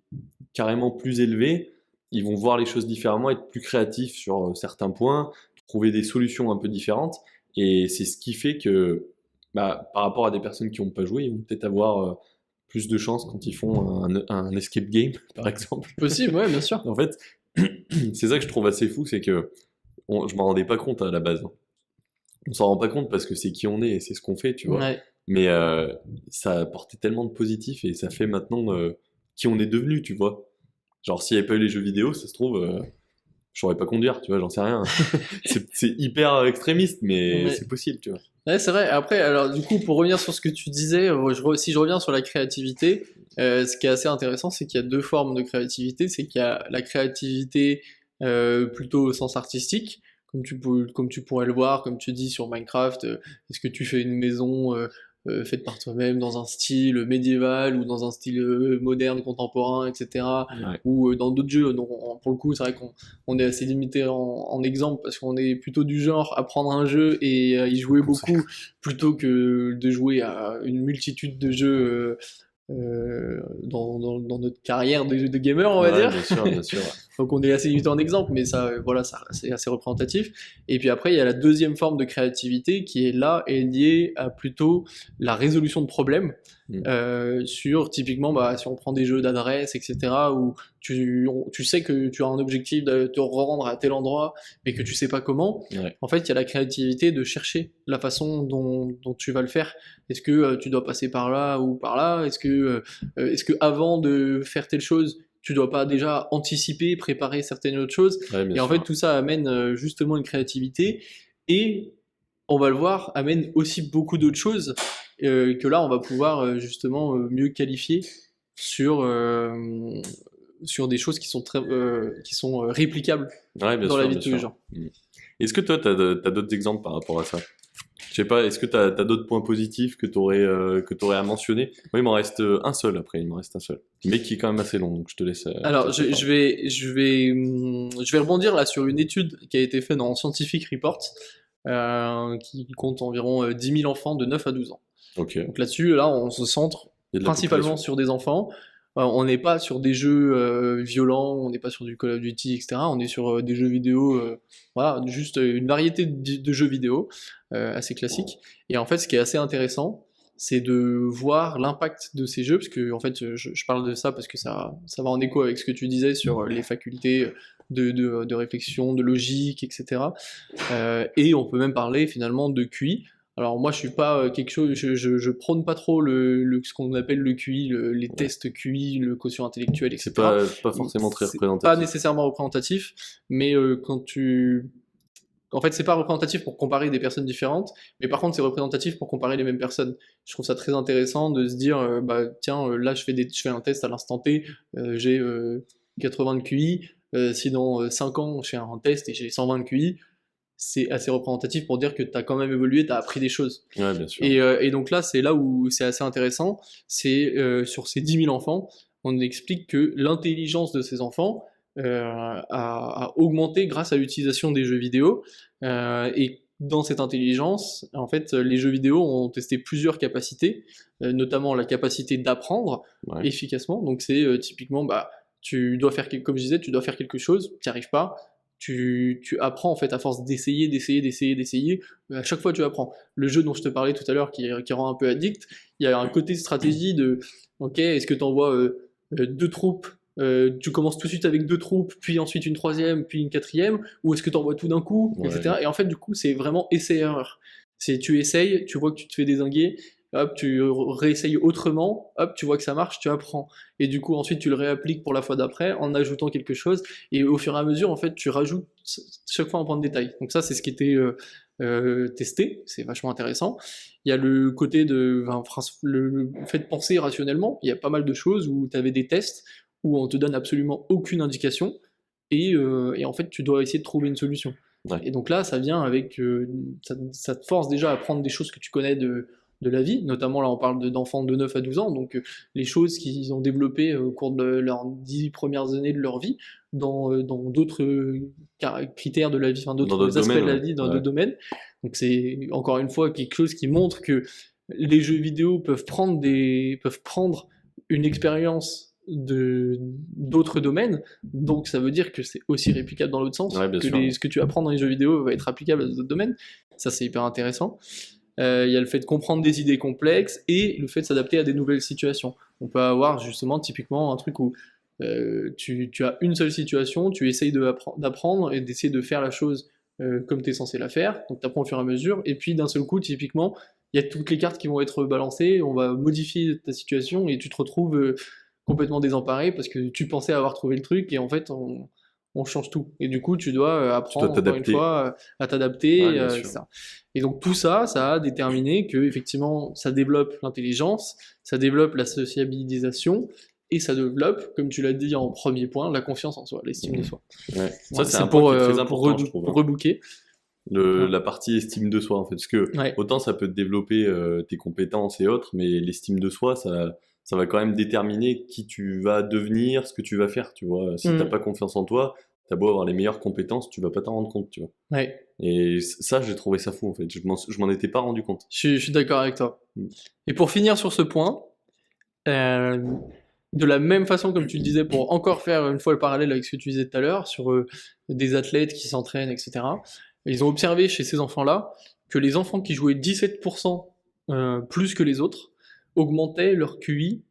carrément plus élevée. Ils vont voir les choses différemment, être plus créatifs sur certains points, trouver des solutions un peu différentes. Et c'est ce qui fait que, par rapport à des personnes qui n'ont pas joué, ils vont peut-être avoir plus de chance quand ils font un escape game, par exemple. Possible, ouais, bien sûr. En fait, c'est ça que je trouve assez fou, c'est que je m'en rendais pas compte à la base. On s'en rend pas compte parce que c'est qui on est et c'est ce qu'on fait, tu vois. Mais ça a apporté tellement de positif et ça fait maintenant qui on est devenu, tu vois. Genre, s'il n'y avait pas eu les jeux vidéo, ça se trouve, je saurais pas conduire, tu vois, j'en sais rien. c'est hyper extrémiste, mais c'est possible, tu vois. Ouais, c'est vrai. Après, alors du coup, pour revenir sur ce que tu disais, si je reviens sur la créativité, ce qui est assez intéressant, c'est qu'il y a deux formes de créativité. C'est qu'il y a la créativité plutôt au sens artistique, comme tu pourrais le voir, comme tu dis sur Minecraft. Est-ce que tu fais une maison faite par toi-même dans un style médiéval ou dans un style moderne, contemporain, etc. Ou dans d'autres jeux. Donc, pour le coup, c'est vrai qu'on est assez limité en exemple parce qu'on est plutôt du genre à prendre un jeu et à y jouer beaucoup plutôt que de jouer à une multitude de jeux dans notre carrière de gamer, on va dire. Bien sûr, bien sûr. Donc on est assez limité en exemple, mais ça, voilà, ça c'est assez représentatif. Et puis après, il y a la deuxième forme de créativité qui est là et liée à plutôt la résolution de problèmes. sur typiquement, bah, si on prend des jeux d'adresse, etc., où tu sais que tu as un objectif de te rendre à tel endroit, mais que tu sais pas comment. Ouais. En fait, il y a la créativité de chercher la façon dont tu vas le faire. Est-ce que tu dois passer par là ou par là? Est-ce que avant de faire telle chose, tu dois pas déjà anticiper, préparer certaines autres choses? Ouais, bien Et en sûr. fait, tout ça amène justement une créativité, et on va le voir, amène aussi beaucoup d'autres choses que là, on va pouvoir justement mieux qualifier sur, sur des choses qui sont réplicables Ouais, bien dans la sûr, vie bien de tous les sûr. gens. Est-ce que toi, t'as d'autres exemples par rapport à ça? Je sais pas, est-ce que t'as d'autres points positifs que t'aurais à mentionner? Moi, il m'en reste un seul après, il m'en reste un seul. Mais qui est quand même assez long, donc je te laisse. Alors, te laisse je vais rebondir là sur une étude qui a été faite dans Scientific Report, qui compte environ 10 000 enfants de 9 à 12 ans. Ok. Donc là-dessus, là, on se centre Il y a de la principalement population. sur des enfants. On n'est pas sur des jeux violents, on n'est pas sur du Call of Duty, etc. On est sur des jeux vidéo, voilà, juste une variété de jeux vidéo assez classiques. Et en fait, ce qui est assez intéressant, c'est de voir l'impact de ces jeux, parce que en fait, je parle de ça parce que ça va en écho avec ce que tu disais sur les facultés de réflexion, de logique, etc. Et on peut même parler finalement de QI. Alors moi je suis pas quelque chose, je prône pas trop ce qu'on appelle le QI, les Ouais. tests QI, le quotient intellectuel, C'est etc. pas forcément très C'est pas représentatif. nécessairement représentatif, mais en fait c'est pas représentatif pour comparer des personnes différentes, mais par contre c'est représentatif pour comparer les mêmes personnes. Je trouve ça très intéressant de se dire, bah tiens, là je fais un test à l'instant T, j'ai 80 de QI, si dans 5 ans je fais un test et j'ai 120 de QI, c'est assez représentatif pour dire que tu as quand même évolué, tu as appris des choses. Ouais, bien sûr. Et donc là, c'est là où c'est assez intéressant, c'est sur ces 10 000 enfants, on explique que l'intelligence de ces enfants a augmenté grâce à l'utilisation des jeux vidéo, et dans cette intelligence, en fait, les jeux vidéo ont testé plusieurs capacités, notamment la capacité d'apprendre Ouais. efficacement. Donc c'est typiquement, bah, tu dois faire, comme je disais, tu dois faire quelque chose, tu n'y arrives pas, tu apprends en fait à force d'essayer, à chaque fois tu apprends. Le jeu dont je te parlais tout à l'heure qui rend un peu addict, il y a un côté stratégie de ok, est-ce que tu envoies deux troupes, tu commences tout de suite avec deux troupes, puis ensuite une troisième, puis une quatrième, ou est-ce que tu envoies tout d'un coup, Ouais. etc. Et en fait du coup c'est vraiment essai-erreur. C'est tu essayes, tu vois que tu te fais dézinguer, hop, tu réessayes autrement, hop, tu vois que ça marche, tu apprends. Et du coup, ensuite, tu le réappliques pour la fois d'après en ajoutant quelque chose. Et au fur et à mesure, en fait, tu rajoutes chaque fois un point de détail. Donc ça, c'est ce qui était testé. C'est vachement intéressant. Il y a le côté le fait de penser rationnellement. Il y a pas mal de choses où tu avais des tests où on te donne absolument aucune indication. Et en fait, tu dois essayer de trouver une solution. Ouais. Et donc là, ça vient avec... ça te force déjà à apprendre des choses que tu connais de la vie, notamment là on parle d'enfants de 9 à 12 ans, donc les choses qu'ils ont développées au cours de leurs 10 premières années de leur vie, dans d'autres critères de la vie, enfin d'autres aspects de la vie, dans d'autres domaines. Donc c'est encore une fois quelque chose qui montre que les jeux vidéo peuvent prendre une expérience d'autres domaines, donc ça veut dire que c'est aussi réplicable dans l'autre sens, Ouais, bien que sûr. ce que tu apprends dans les jeux vidéo va être applicable à d'autres domaines. Ça c'est hyper intéressant. Il y a le fait de comprendre des idées complexes et le fait de s'adapter à des nouvelles situations. On peut avoir justement typiquement un truc où tu as une seule situation, tu essayes d'apprendre et d'essayer de faire la chose comme tu es censé la faire, donc tu apprends au fur et à mesure, et puis d'un seul coup, typiquement, il y a toutes les cartes qui vont être balancées, on va modifier ta situation et tu te retrouves complètement désemparé parce que tu pensais avoir trouvé le truc et en fait on change tout. Et du coup, tu dois apprendre, encore une fois, à t'adapter, Ouais, etc. Et donc tout ça, ça a déterminé que effectivement, ça développe l'intelligence, ça développe la sociabilisation, et ça développe, comme tu l'as dit en premier point, la confiance en soi, l'estime de soi. Ouais. Voilà, Ça, c'est un point qui est très important, je trouve. Pour rebooker. La partie estime de soi, en fait. Parce que Ouais. autant ça peut te développer tes compétences et autres, mais l'estime de soi, ça va quand même déterminer qui tu vas devenir, ce que tu vas faire, tu vois. Si t'as pas confiance en toi, t'as beau avoir les meilleures compétences, tu vas pas t'en rendre compte, tu vois. Ouais. Et ça, j'ai trouvé ça fou, en fait. Je m'en étais pas rendu compte. Je suis d'accord avec toi. Et pour finir sur ce point, de la même façon, comme tu le disais, pour encore faire une fois le parallèle avec ce que tu disais tout à l'heure, sur des athlètes qui s'entraînent, etc., ils ont observé chez ces enfants-là que les enfants qui jouaient 17% plus que les autres augmentaient leur QI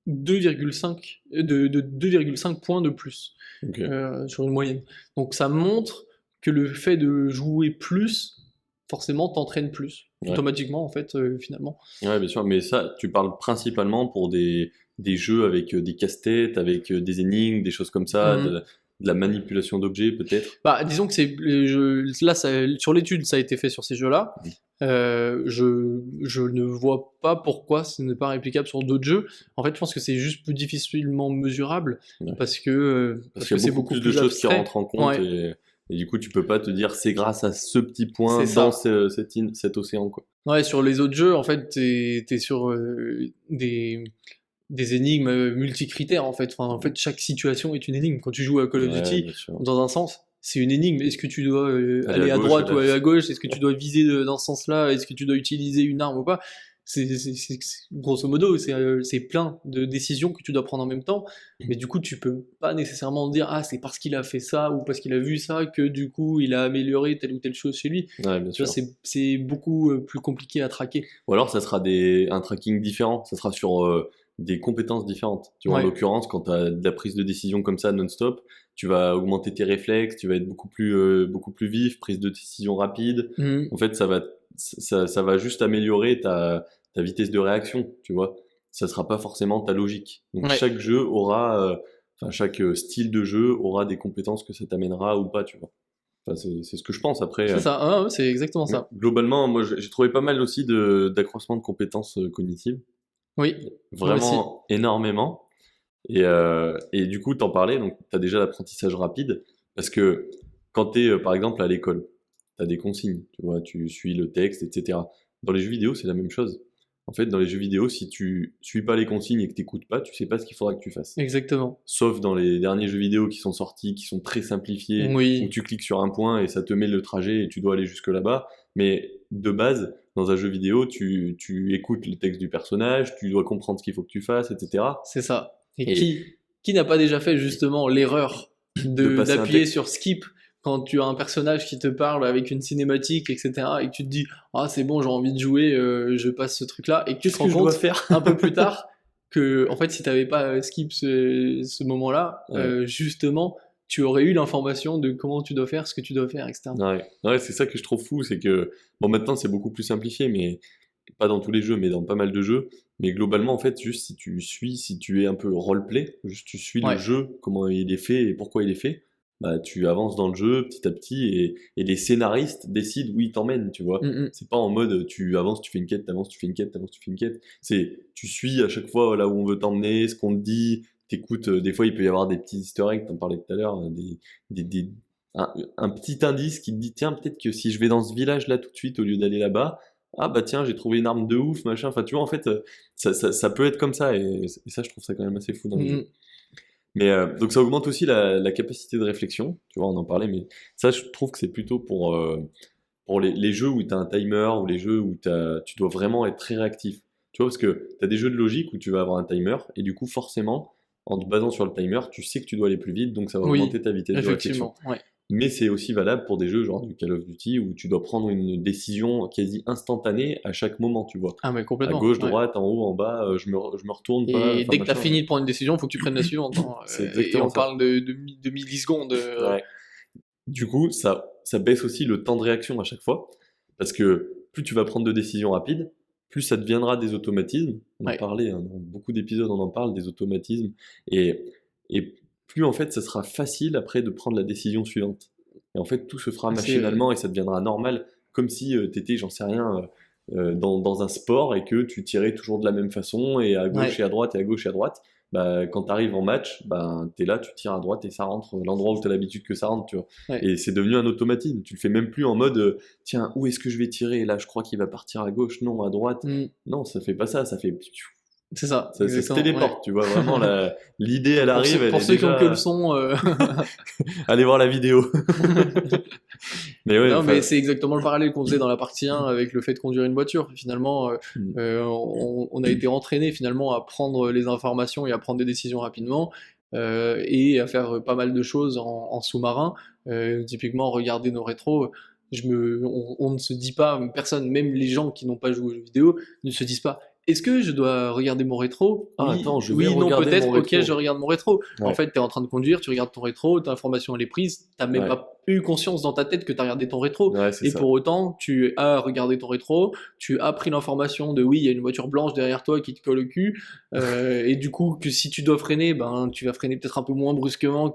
2,5 de 2,5 points de plus Ok. sur une moyenne. Donc ça montre que le fait de jouer plus, forcément, t'entraîne plus. Ouais. Automatiquement, en fait, finalement. Ouais, bien sûr, mais ça, tu parles principalement pour des jeux avec des casse-têtes, avec des énigmes, des choses comme ça, Mhm. de la manipulation d'objets peut-être. Bah, disons que là, sur l'étude, ça a été fait sur ces jeux-là. Mhm. Je ne vois pas pourquoi ce n'est pas réplicable sur d'autres jeux. En fait, je pense que c'est juste plus difficilement mesurable Ouais. parce que Parce qu'il y a c'est beaucoup beaucoup plus de choses qui abstrait. rentrent en compte Ouais, et du coup, tu peux pas te dire c'est grâce à ce petit point c'est dans ça. cet océan, quoi. Ouais, sur les autres jeux, en fait, t'es sur des énigmes multicritères, en fait. Enfin, en fait, chaque situation est une énigme. Quand tu joues à Call of Ouais, Duty, bien sûr. dans un sens, c'est une énigme. Est-ce que tu dois Aller aller à à gauche, droite ou aller à gauche? Est-ce que tu dois viser dans ce sens-là? Est-ce que tu dois utiliser une arme ou pas? Grosso modo, c'est plein de décisions que tu dois prendre en même temps. Mais du coup, tu peux pas nécessairement dire, ah, c'est parce qu'il a fait ça ou parce qu'il a vu ça que du coup, il a amélioré telle ou telle chose chez lui. Ouais, bien Tu vois, sûr. c'est beaucoup plus compliqué à traquer. Ou alors, ça sera un tracking différent. Ça sera sur des compétences différentes. Tu vois, en Ouais. l'occurrence, quand tu as de la prise de décision comme ça non-stop, tu vas augmenter tes réflexes, tu vas être beaucoup plus vif, prise de décision rapide. Mhm. En fait, ça va juste améliorer ta vitesse de réaction, tu vois. Ça sera pas forcément ta logique. Donc, Ouais. chaque jeu aura, enfin, chaque style de jeu aura des compétences que ça t'amènera ou pas, tu vois. Enfin, c'est ce que je pense. Après, C'est ça, ah, ouais, c'est exactement mais ça. globalement, moi, j'ai trouvé pas mal aussi d'accroissement de compétences cognitives. Oui, moi aussi. Vraiment énormément. Et du coup, t'en parlais, donc t'as déjà l'apprentissage rapide. Parce que quand t'es, par exemple, à l'école, t'as des consignes, tu vois, tu suis le texte, etc. Dans les jeux vidéo, c'est la même chose. En fait, dans les jeux vidéo, si tu suis pas les consignes et que t'écoutes pas, tu sais pas ce qu'il faudra que tu fasses. Exactement. Sauf dans les derniers jeux vidéo qui sont sortis, qui sont très simplifiés, où Oui, tu cliques sur un point et ça te met le trajet et tu dois aller jusque là-bas. Mais de base, dans un jeu vidéo, tu écoutes le texte du personnage, tu dois comprendre ce qu'il faut que tu fasses, etc. c'est ça. Et Et qui n'a pas déjà fait justement l'erreur de passer un d'appuyer texte. sur skip quand tu as un personnage qui te parle avec une cinématique, etc. et que tu te dis, ah, c'est bon, j'ai envie de jouer, je passe ce truc-là, et que tu te Qu'est-ce que rends je dois compte faire? un peu plus tard que, en fait, si t'avais pas skip ce moment-là, Ouais, justement, tu aurais eu l'information de comment tu dois faire, ce que tu dois faire, etc. ouais, c'est ça que je trouve fou, c'est que, bon, maintenant c'est beaucoup plus simplifié, mais pas dans tous les jeux, mais dans pas mal de jeux. Mais globalement, en fait, juste si tu suis, si tu es un peu roleplay, juste tu suis le Ouais. jeu, comment il est fait et pourquoi il est fait, bah tu avances dans le jeu petit à petit et les scénaristes décident où ils t'emmènent, tu vois. Mm, mm. C'est pas en mode tu avances, tu fais une quête, t'avances, tu fais une quête, t'avances, tu fais une quête. C'est tu suis à chaque fois là où on veut t'emmener, ce qu'on te dit, t'écoutes, des fois il peut y avoir des petits easter eggs, t'en parlais tout à l'heure, des, un petit indice qui te dit tiens, peut-être que si je vais dans ce village là tout de suite au lieu d'aller là-bas, ah bah tiens, j'ai trouvé une arme de ouf, machin. Enfin, tu vois, en fait, ça peut être comme ça, et ça, je trouve ça quand même assez fou dans les Mm, jeux. mm. Mais donc ça augmente aussi la capacité de réflexion, tu vois, on en parlait, mais ça, je trouve que c'est plutôt pour les jeux où tu as un timer, ou les jeux où tu dois vraiment être très réactif. Tu vois, parce que tu as des jeux de logique où tu vas avoir un timer, et du coup, forcément, en te basant sur le timer, tu sais que tu dois aller plus vite, donc ça va Oui, augmenter ta vitesse de réflexion. effectivement. Ouais. Mais c'est aussi valable pour des jeux genre du Call of Duty où tu dois prendre une décision quasi instantanée à chaque moment, tu vois. Ah, mais À complètement. gauche, Ouais. droite, en haut, en bas, je me retourne pas, Et enfin dès que tu as machin. fini de prendre une décision, il faut que tu prennes la suivante, hein. C'est Et exactement on ça. parle de millisecondes. Ouais. Du coup, ça baisse aussi le temps de réaction à chaque fois. Parce que plus tu vas prendre de décisions rapides, plus ça deviendra des automatismes. On en Ouais, parlait, hein, dans beaucoup d'épisodes, on en parle, des automatismes. Et plus en fait, ça sera facile après de prendre la décision suivante. Et en fait, tout se fera c'est machinalement et ça deviendra normal, comme si tu étais, j'en sais rien, dans un sport et que tu tirais toujours de la même façon et à gauche et ouais, à droite et à gauche et à droite. Bah, quand tu arrives en match, bah, tu es là, tu tires à droite et ça rentre l'endroit où tu as l'habitude que ça rentre, tu vois. ouais. Et c'est devenu un automatisme. Tu le fais même plus en mode tiens, où est-ce que je vais tirer? Là, je crois qu'il va partir à gauche, non, à droite. Mm. Non, ça fait pas ça, ça fait. C'est ça, Ça se exactement. Ouais. téléporte, tu vois. Vraiment, l'idée, elle arrive, elle Pour est ceux qui ont que le déjà. son, Allez voir la vidéo. Mais ouais, non, enfin. mais c'est exactement le parallèle qu'on faisait dans la partie 1 avec le fait de conduire une voiture. Finalement, Mm. on a été entraîné finalement à prendre les informations et à prendre des décisions rapidement et à faire pas mal de choses en sous-marin. Typiquement, regarder nos rétros. On ne se dit pas, personne, même les gens qui n'ont pas joué aux jeux vidéo, ne se disent pas. est-ce que je dois regarder mon rétro? Ah, Oui, attends, je vais oui, non, regarder peut-être, mon ok, rétro. je regarde mon rétro. En Ouais. fait, t'es en train de conduire, tu regardes ton rétro, ta information elle est prise, t'as même Ouais. pas eu conscience dans ta tête que t'as regardé ton rétro. Ouais, c'est Et ça. pour autant, tu as regardé ton rétro, tu as pris l'information de oui, il y a une voiture blanche derrière toi qui te colle au cul, et du coup, que si tu dois freiner, ben, tu vas freiner peut-être un peu moins brusquement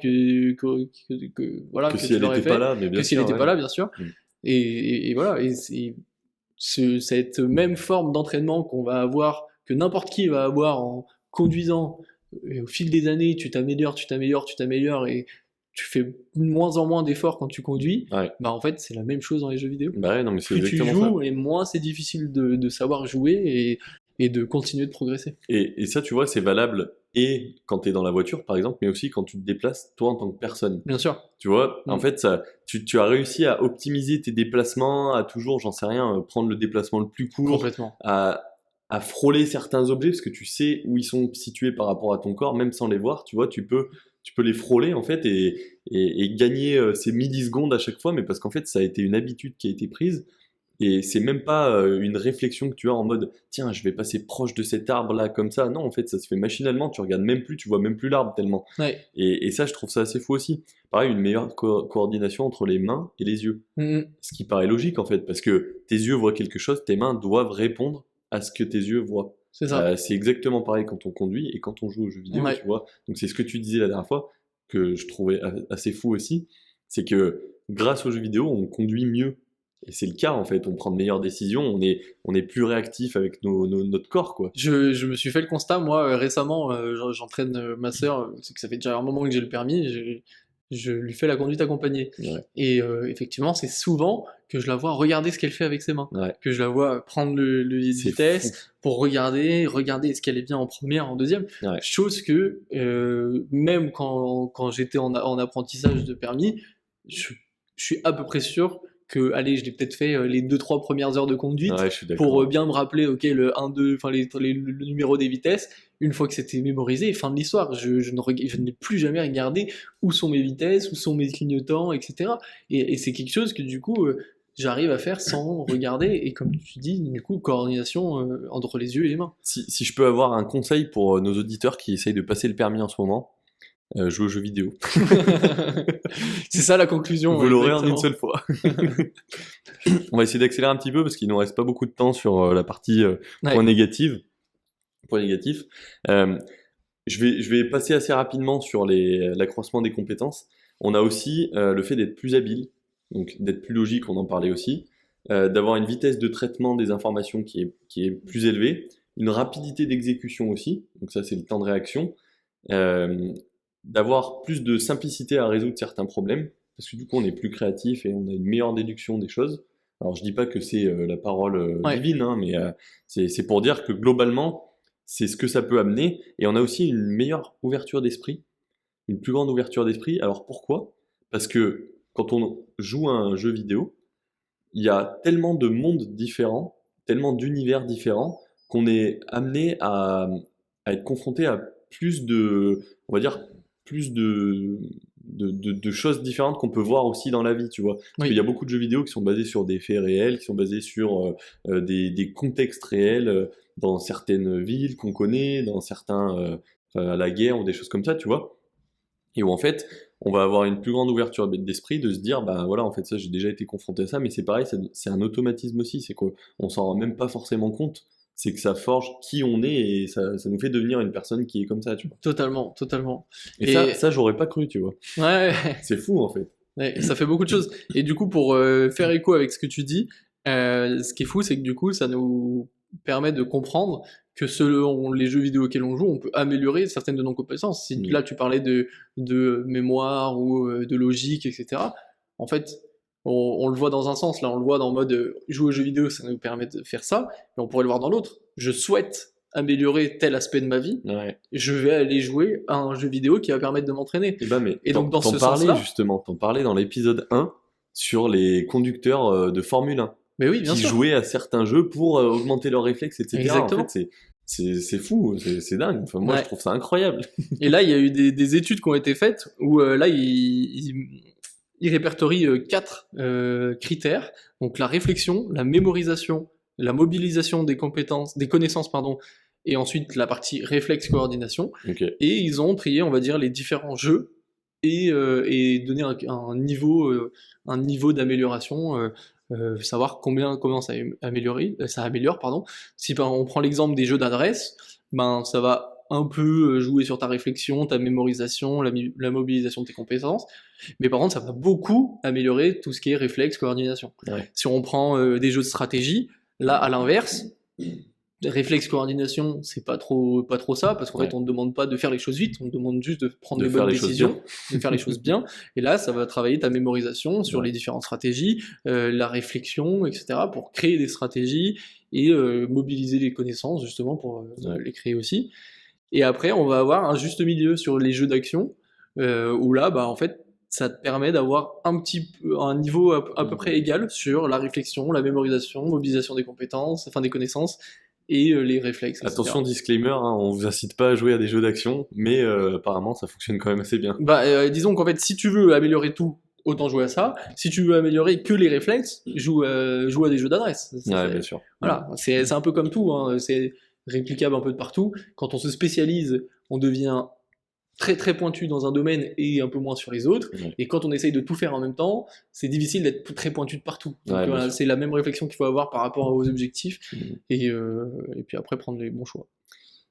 voilà, Que que si tu elle l'aurais était pas fait, là, mais bien que s'il sûr, n'était ouais. pas là, bien sûr. Mm. Et voilà, et cette même forme d'entraînement qu'on va avoir, que n'importe qui va avoir en conduisant, et au fil des années, tu t'améliores, tu t'améliores, tu t'améliores, et tu fais de moins en moins d'efforts quand tu conduis, Ouais. bah en fait, c'est la même chose dans les jeux vidéo. Bah ouais, non, mais c'est Plus tu exactement ça. joues, et moins c'est difficile de savoir jouer et de continuer de progresser. Et ça, tu vois, c'est valable et quand tu es dans la voiture, par exemple, mais aussi quand tu te déplaces, toi, en tant que personne. Bien sûr. Tu vois, en Mm. fait, tu as réussi à optimiser tes déplacements, à toujours, j'en sais rien, prendre le déplacement le plus court, Complètement. à frôler certains objets, parce que tu sais où ils sont situés par rapport à ton corps, même sans les voir, tu vois, tu peux les frôler, en fait, et gagner ces millisecondes à chaque fois, mais parce qu'en fait, ça a été une habitude qui a été prise, et c'est même pas une réflexion que tu as en mode tiens, je vais passer proche de cet arbre là comme ça. Non, en fait, ça se fait machinalement. Tu regardes même plus, tu vois même plus l'arbre tellement. Ouais. Et ça, je trouve ça assez fou aussi. Pareil, une meilleure coordination entre les mains et les yeux. Mm. Ce qui paraît logique en fait, parce que tes yeux voient quelque chose, tes mains doivent répondre à ce que tes yeux voient. C'est ça. C'est exactement pareil quand on conduit et quand on joue aux jeux vidéo, Ouais. tu vois. Donc c'est ce que tu disais la dernière fois, que je trouvais assez fou aussi. C'est que grâce aux jeux vidéo, on conduit mieux. Et c'est le cas en fait, on prend de meilleures décisions, on est plus réactif avec notre corps quoi. Je me suis fait le constat, moi, récemment, j'entraîne ma sœur, c'est que ça fait déjà un moment que j'ai le permis, je lui fais la conduite accompagnée. Ouais, Et effectivement, c'est souvent que je la vois regarder ce qu'elle fait avec ses mains, ouais, que je la vois prendre le levier de c'est vitesse fou. pour regarder est-ce qu'elle est bien en première, en deuxième. Ouais, Chose que, même quand j'étais en apprentissage de permis, je, je suis à peu près sûr que, allez, je l'ai peut-être fait les 2-3 premières heures de conduite ouais, je suis pour d'accord. bien me rappeler, ok, le 1, 2, enfin le numéro des vitesses. Une fois que c'était mémorisé, fin de l'histoire, je n'ai plus jamais regardé où sont mes vitesses, où sont mes clignotants, etc. Et c'est quelque chose que du coup, j'arrive à faire sans regarder, et comme tu dis, du coup, coordination entre les yeux et les mains. Si je peux avoir un conseil pour nos auditeurs qui essayent de passer le permis en ce moment, jouer aux jeux vidéo. C'est ça la conclusion. Vous l'aurez en exactement. une seule fois. On va essayer d'accélérer un petit peu parce qu'il nous reste pas beaucoup de temps sur la partie Ouais. points négatifs. Points négatifs. Je vais passer assez rapidement sur l'accroissement des compétences. On a aussi le fait d'être plus habile, donc d'être plus logique, on en parlait aussi, d'avoir une vitesse de traitement des informations qui est plus élevée, une rapidité d'exécution aussi, donc ça c'est le temps de réaction, d'avoir plus de simplicité à résoudre certains problèmes, parce que du coup on est plus créatif et on a une meilleure déduction des choses. Alors je dis pas que c'est la parole Ouais. divine, hein, mais c'est pour dire que globalement, c'est ce que ça peut amener. Et on a aussi une meilleure ouverture d'esprit, une plus grande ouverture d'esprit. Alors pourquoi? Parce que quand on joue à un jeu vidéo, il y a tellement de mondes différents, tellement d'univers différents, qu'on est amené à être confronté à plus de, on va dire, plus de choses différentes qu'on peut voir aussi dans la vie, tu vois. Parce Oui. qu'il y a beaucoup de jeux vidéo qui sont basés sur des faits réels, qui sont basés sur des contextes réels dans certaines villes qu'on connaît, dans certains, la guerre ou des choses comme ça, tu vois. Et où en fait, on va avoir une plus grande ouverture d'esprit de se dire, bah voilà, en fait, ça, j'ai déjà été confronté à ça, mais c'est pareil, c'est un automatisme aussi, c'est qu'on s'en rend même pas forcément compte, c'est que ça forge qui on est et ça nous fait devenir une personne qui est comme ça, tu vois. Totalement, totalement. Et ça j'aurais pas cru, tu vois. Ouais. C'est fou, en fait. Ouais, ça fait beaucoup de choses. Et du coup, pour faire écho avec ce que tu dis, ce qui est fou, c'est que du coup, ça nous permet de comprendre que selon les jeux vidéo auxquels on joue, on peut améliorer certaines de nos compétences. Si là, tu parlais de mémoire ou de logique, etc., en fait, on le voit dans un sens. Là, on le voit dans le mode jouer aux jeux vidéo, ça nous permet de faire ça, mais on pourrait le voir dans l'autre. Je souhaite améliorer tel aspect de ma vie, Ouais. je vais aller jouer à un jeu vidéo qui va permettre de m'entraîner. Et bah, mais Et donc, dans ce parlais sens-là, justement, t'en parlais dans l'épisode 1 sur les conducteurs de Formule 1 mais oui, bien qui sûr. jouaient à certains jeux pour augmenter leurs réflexes, etc. Exactement. En fait, c'est fou, c'est dingue. Enfin, moi, Ouais. je trouve ça incroyable. Et là, il y a eu des études qui ont été faites où là, ils répertorient 4 critères. Donc la réflexion, la mémorisation, la mobilisation des compétences, des connaissances, pardon, et ensuite la partie réflexe coordination. Ok. Et ils ont trié, on va dire, les différents jeux et donné un niveau d'amélioration, savoir comment ça améliore, pardon. Si on prend l'exemple des jeux d'adresse, ben ça va un peu jouer sur ta réflexion, ta mémorisation, la mobilisation de tes compétences, mais par contre ça va beaucoup améliorer tout ce qui est réflexe, coordination. Ouais. Si on prend des jeux de stratégie, là à l'inverse, réflexe coordination, c'est pas trop ça, parce qu'en Ouais. fait, on ne demande pas de faire les choses vite, on demande juste de prendre De les faire bonnes les choses décisions, de faire les choses bien. Et là, ça va travailler ta mémorisation sur Ouais. les différentes stratégies, la réflexion, etc., pour créer des stratégies et mobiliser les connaissances, justement, pour Ouais. les créer aussi. Et après, on va avoir un juste milieu sur les jeux d'action, où là, bah, en fait, ça te permet d'avoir un niveau à peu près égal sur la réflexion, la mémorisation, mobilisation des compétences, enfin des connaissances, et les réflexes, etc. Attention, disclaimer, hein, on vous incite pas à jouer à des jeux d'action, mais apparemment ça fonctionne quand même assez bien. Bah, disons qu'en fait, si tu veux améliorer tout, autant jouer à ça. Si tu veux améliorer que les réflexes, joue à des jeux d'adresse. Ouais, bien sûr. Voilà, c'est un peu comme tout, hein, c'est réplicable un peu de partout. Quand on se spécialise, on devient très très pointu dans un domaine et un peu moins sur les autres. Ouais. Et quand on essaye de tout faire en même temps, c'est difficile d'être très pointu de partout. Donc Ouais, voilà, bien sûr. c'est la même réflexion qu'il faut avoir par rapport aux objectifs Mhm. et puis après prendre les bons choix.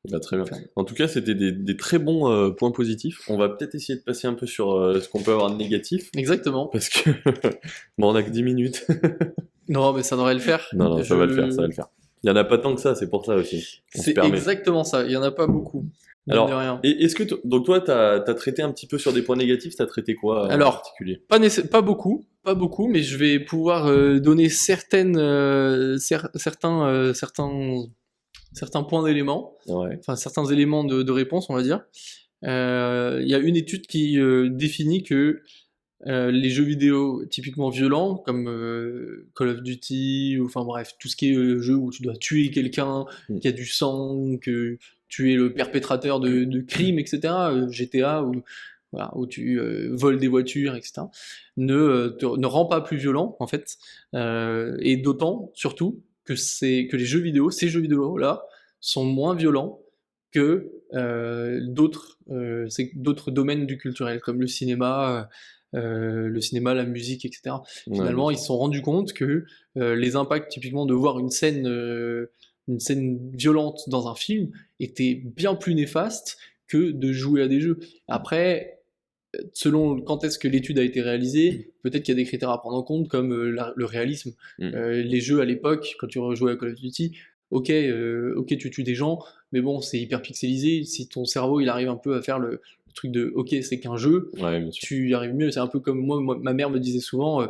Bah, très bien. Enfin, En tout cas, c'était des très bons points positifs. On va peut-être essayer de passer un peu sur ce qu'on peut avoir de négatif, exactement. parce que bon, on a que 10 minutes. Non, mais ça devrait le faire. Non, ça va le faire, ça va le faire. Il y en a pas tant que ça, c'est pour ça aussi. On se C'est permet. exactement ça. Il y en a pas beaucoup. Mine Alors, de rien. et est-ce que donc toi, t'as traité un petit peu sur des points négatifs, t'as traité quoi en Alors, particulier? pas beaucoup, mais je vais pouvoir donner certains points d'éléments, Ouais. enfin certains éléments de réponse, on va dire. Il y a une étude qui définit que les jeux vidéo typiquement violents, comme Call of Duty, ou enfin bref, tout ce qui est jeu où tu dois tuer quelqu'un, qui a du sang, que tu es le perpétrateur de crimes, etc., GTA, voilà, où tu voles des voitures, etc., ne rend pas plus violent, en fait. Et d'autant, surtout, que ces jeux vidéo-là, sont moins violents que d'autres domaines du culturel, comme le cinéma, la musique, etc. Ouais, Finalement, bien ils se sont rendus compte que les impacts, typiquement, de voir une scène violente dans un film étaient bien plus néfastes que de jouer à des jeux. Après, selon quand est-ce que l'étude a été réalisée, peut-être qu'il y a des critères à prendre en compte, comme le réalisme. Mm. Les jeux à l'époque, quand tu rejouais à Call of Duty, ok, tu tues des gens, mais bon, c'est hyper pixelisé. Si ton cerveau il arrive un peu à faire le truc de ok, c'est qu'un jeu, Ouais, bien sûr. tu y arrives mieux. C'est un peu comme moi, ma mère me disait souvent,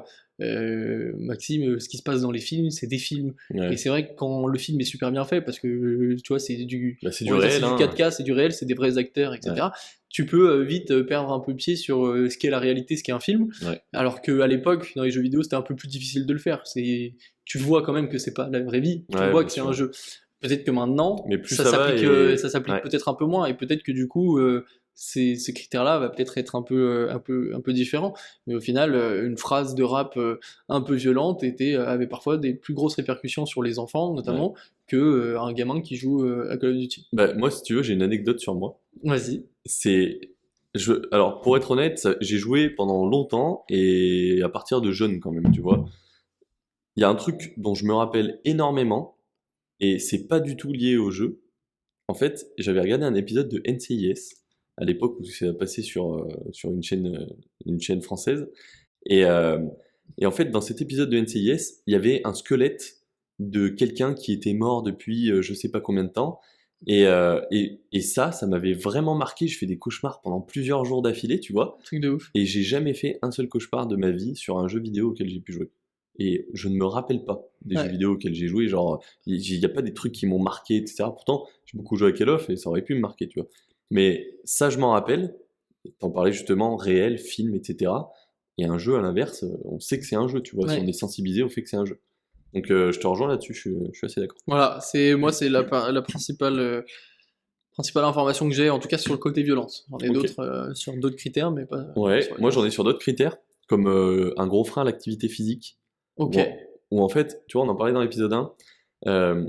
Maxime, ce qui se passe dans les films, c'est des films. Ouais. Et c'est vrai que quand le film est super bien fait, parce que tu vois, c'est du, Bah, c'est on du va dire, réel, c'est hein. du 4K, c'est du réel, c'est des vrais acteurs, etc. Tu peux vite perdre un peu pied sur ce qu'est la réalité, ce qu'est un film. Ouais. Alors qu'à l'époque, dans les jeux vidéo, c'était un peu plus difficile de le faire. Tu vois quand même que c'est pas la vraie vie, tu Ouais, vois bien que c'est sûr. un jeu. Peut-être que maintenant, Mais plus ça ça va s'applique, et- ça s'applique ouais. peut-être un peu moins, et peut-être que du coup, ces critères-là va peut-être être un peu différents. Mais au final, une phrase de rap un peu violente avait parfois des plus grosses répercussions sur les enfants, notamment, que un gamin qui joue à Call of Duty. Bah, moi, si tu veux, j'ai une anecdote sur moi. Vas-y. Alors, pour être honnête, j'ai joué pendant longtemps et à partir de jeune quand même, tu vois. Il y a un truc dont je me rappelle énormément et c'est pas du tout lié au jeu. En fait, j'avais regardé un épisode de NCIS à l'époque où ça passait sur une chaîne française. Et, euh, et en fait, dans cet épisode de NCIS, il y avait un squelette de quelqu'un qui était mort depuis je sais pas combien de temps. Et ça m'avait vraiment marqué. Je fais des cauchemars pendant plusieurs jours d'affilée, tu vois. Truc de ouf. Et j'ai jamais fait un seul cauchemar de ma vie sur un jeu vidéo auquel j'ai pu jouer. Et je ne me rappelle pas des Ouais. jeux vidéo auxquels j'ai joué. Genre, il n'y a pas des trucs qui m'ont marqué, etc. Pourtant, j'ai beaucoup joué à Call of et ça aurait pu me marquer, tu vois. Mais ça, je m'en rappelle. T'en parlais justement, réel, film, etc. Et un jeu, à l'inverse, on sait que c'est un jeu, tu vois. Si Ouais. on est sensibilisé au fait que c'est un jeu. Donc, je te rejoins là-dessus, je suis assez d'accord. Voilà, c'est la principale information que j'ai, en tout cas sur le côté violence. J'en ai Ok. d'autres sur d'autres critères, mais pas. Ouais, sur la moi j'en ai violence. sur d'autres critères, comme un gros frein à l'activité physique. Ok. Où en fait, tu vois, on en parlait dans l'épisode 1, Euh,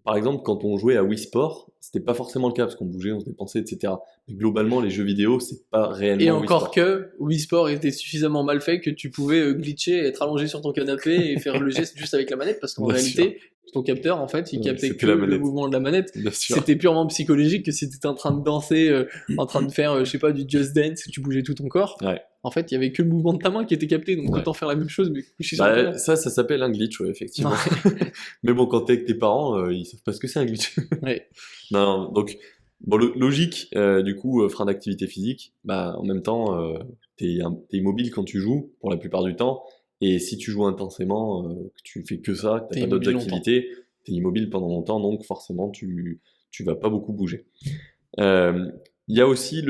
Par exemple, quand on jouait à Wii Sport, c'était pas forcément le cas parce qu'on bougeait, on se dépensait, etc. Mais globalement, les jeux vidéo, c'est pas Et réellement Wii encore Sport. que Wii Sport était suffisamment mal fait que tu pouvais glitcher, être allongé sur ton canapé et faire le geste juste avec la manette, parce qu'en Bien sûr. réalité, ton capteur, en fait, il Ouais, captait c'était que la le manette. mouvement de la manette. Bien sûr. C'était purement psychologique, que si t'étais en train de danser, en train de faire, je sais pas, du Just Dance, que tu bougeais tout ton corps, Ouais. en fait, il y avait que le mouvement de ta main qui était capté, donc Ouais. autant faire la même chose, mais couché sur la Bah, canapé. ça s'appelle un glitch, ouais, effectivement. Ouais. Mais bon, quand t'es avec tes parents, ils savent pas ce que c'est un glitch. Ouais. Non, donc, bon, logique, du coup, frein d'activité physique, bah, en même temps, t'es immobile quand tu joues, pour la plupart du temps, et si tu joues intensément, que tu fais que ça, que T'es t'as pas d'autres immobile longtemps. activités, t'es immobile pendant longtemps, donc forcément, tu vas pas beaucoup bouger. Euh, Il y a aussi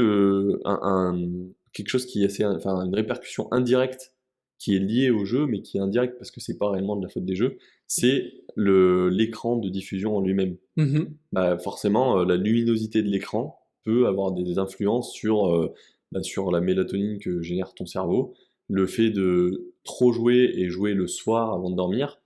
quelque chose qui est assez, enfin, une répercussion indirecte qui est liée au jeu, mais qui est indirecte parce que c'est pas réellement de la faute des jeux, c'est l'écran de diffusion en lui-même. Mhm. Bah, forcément, la luminosité de l'écran peut avoir des influences sur la mélatonine que génère ton cerveau. Le fait de trop jouer et jouer le soir avant de dormir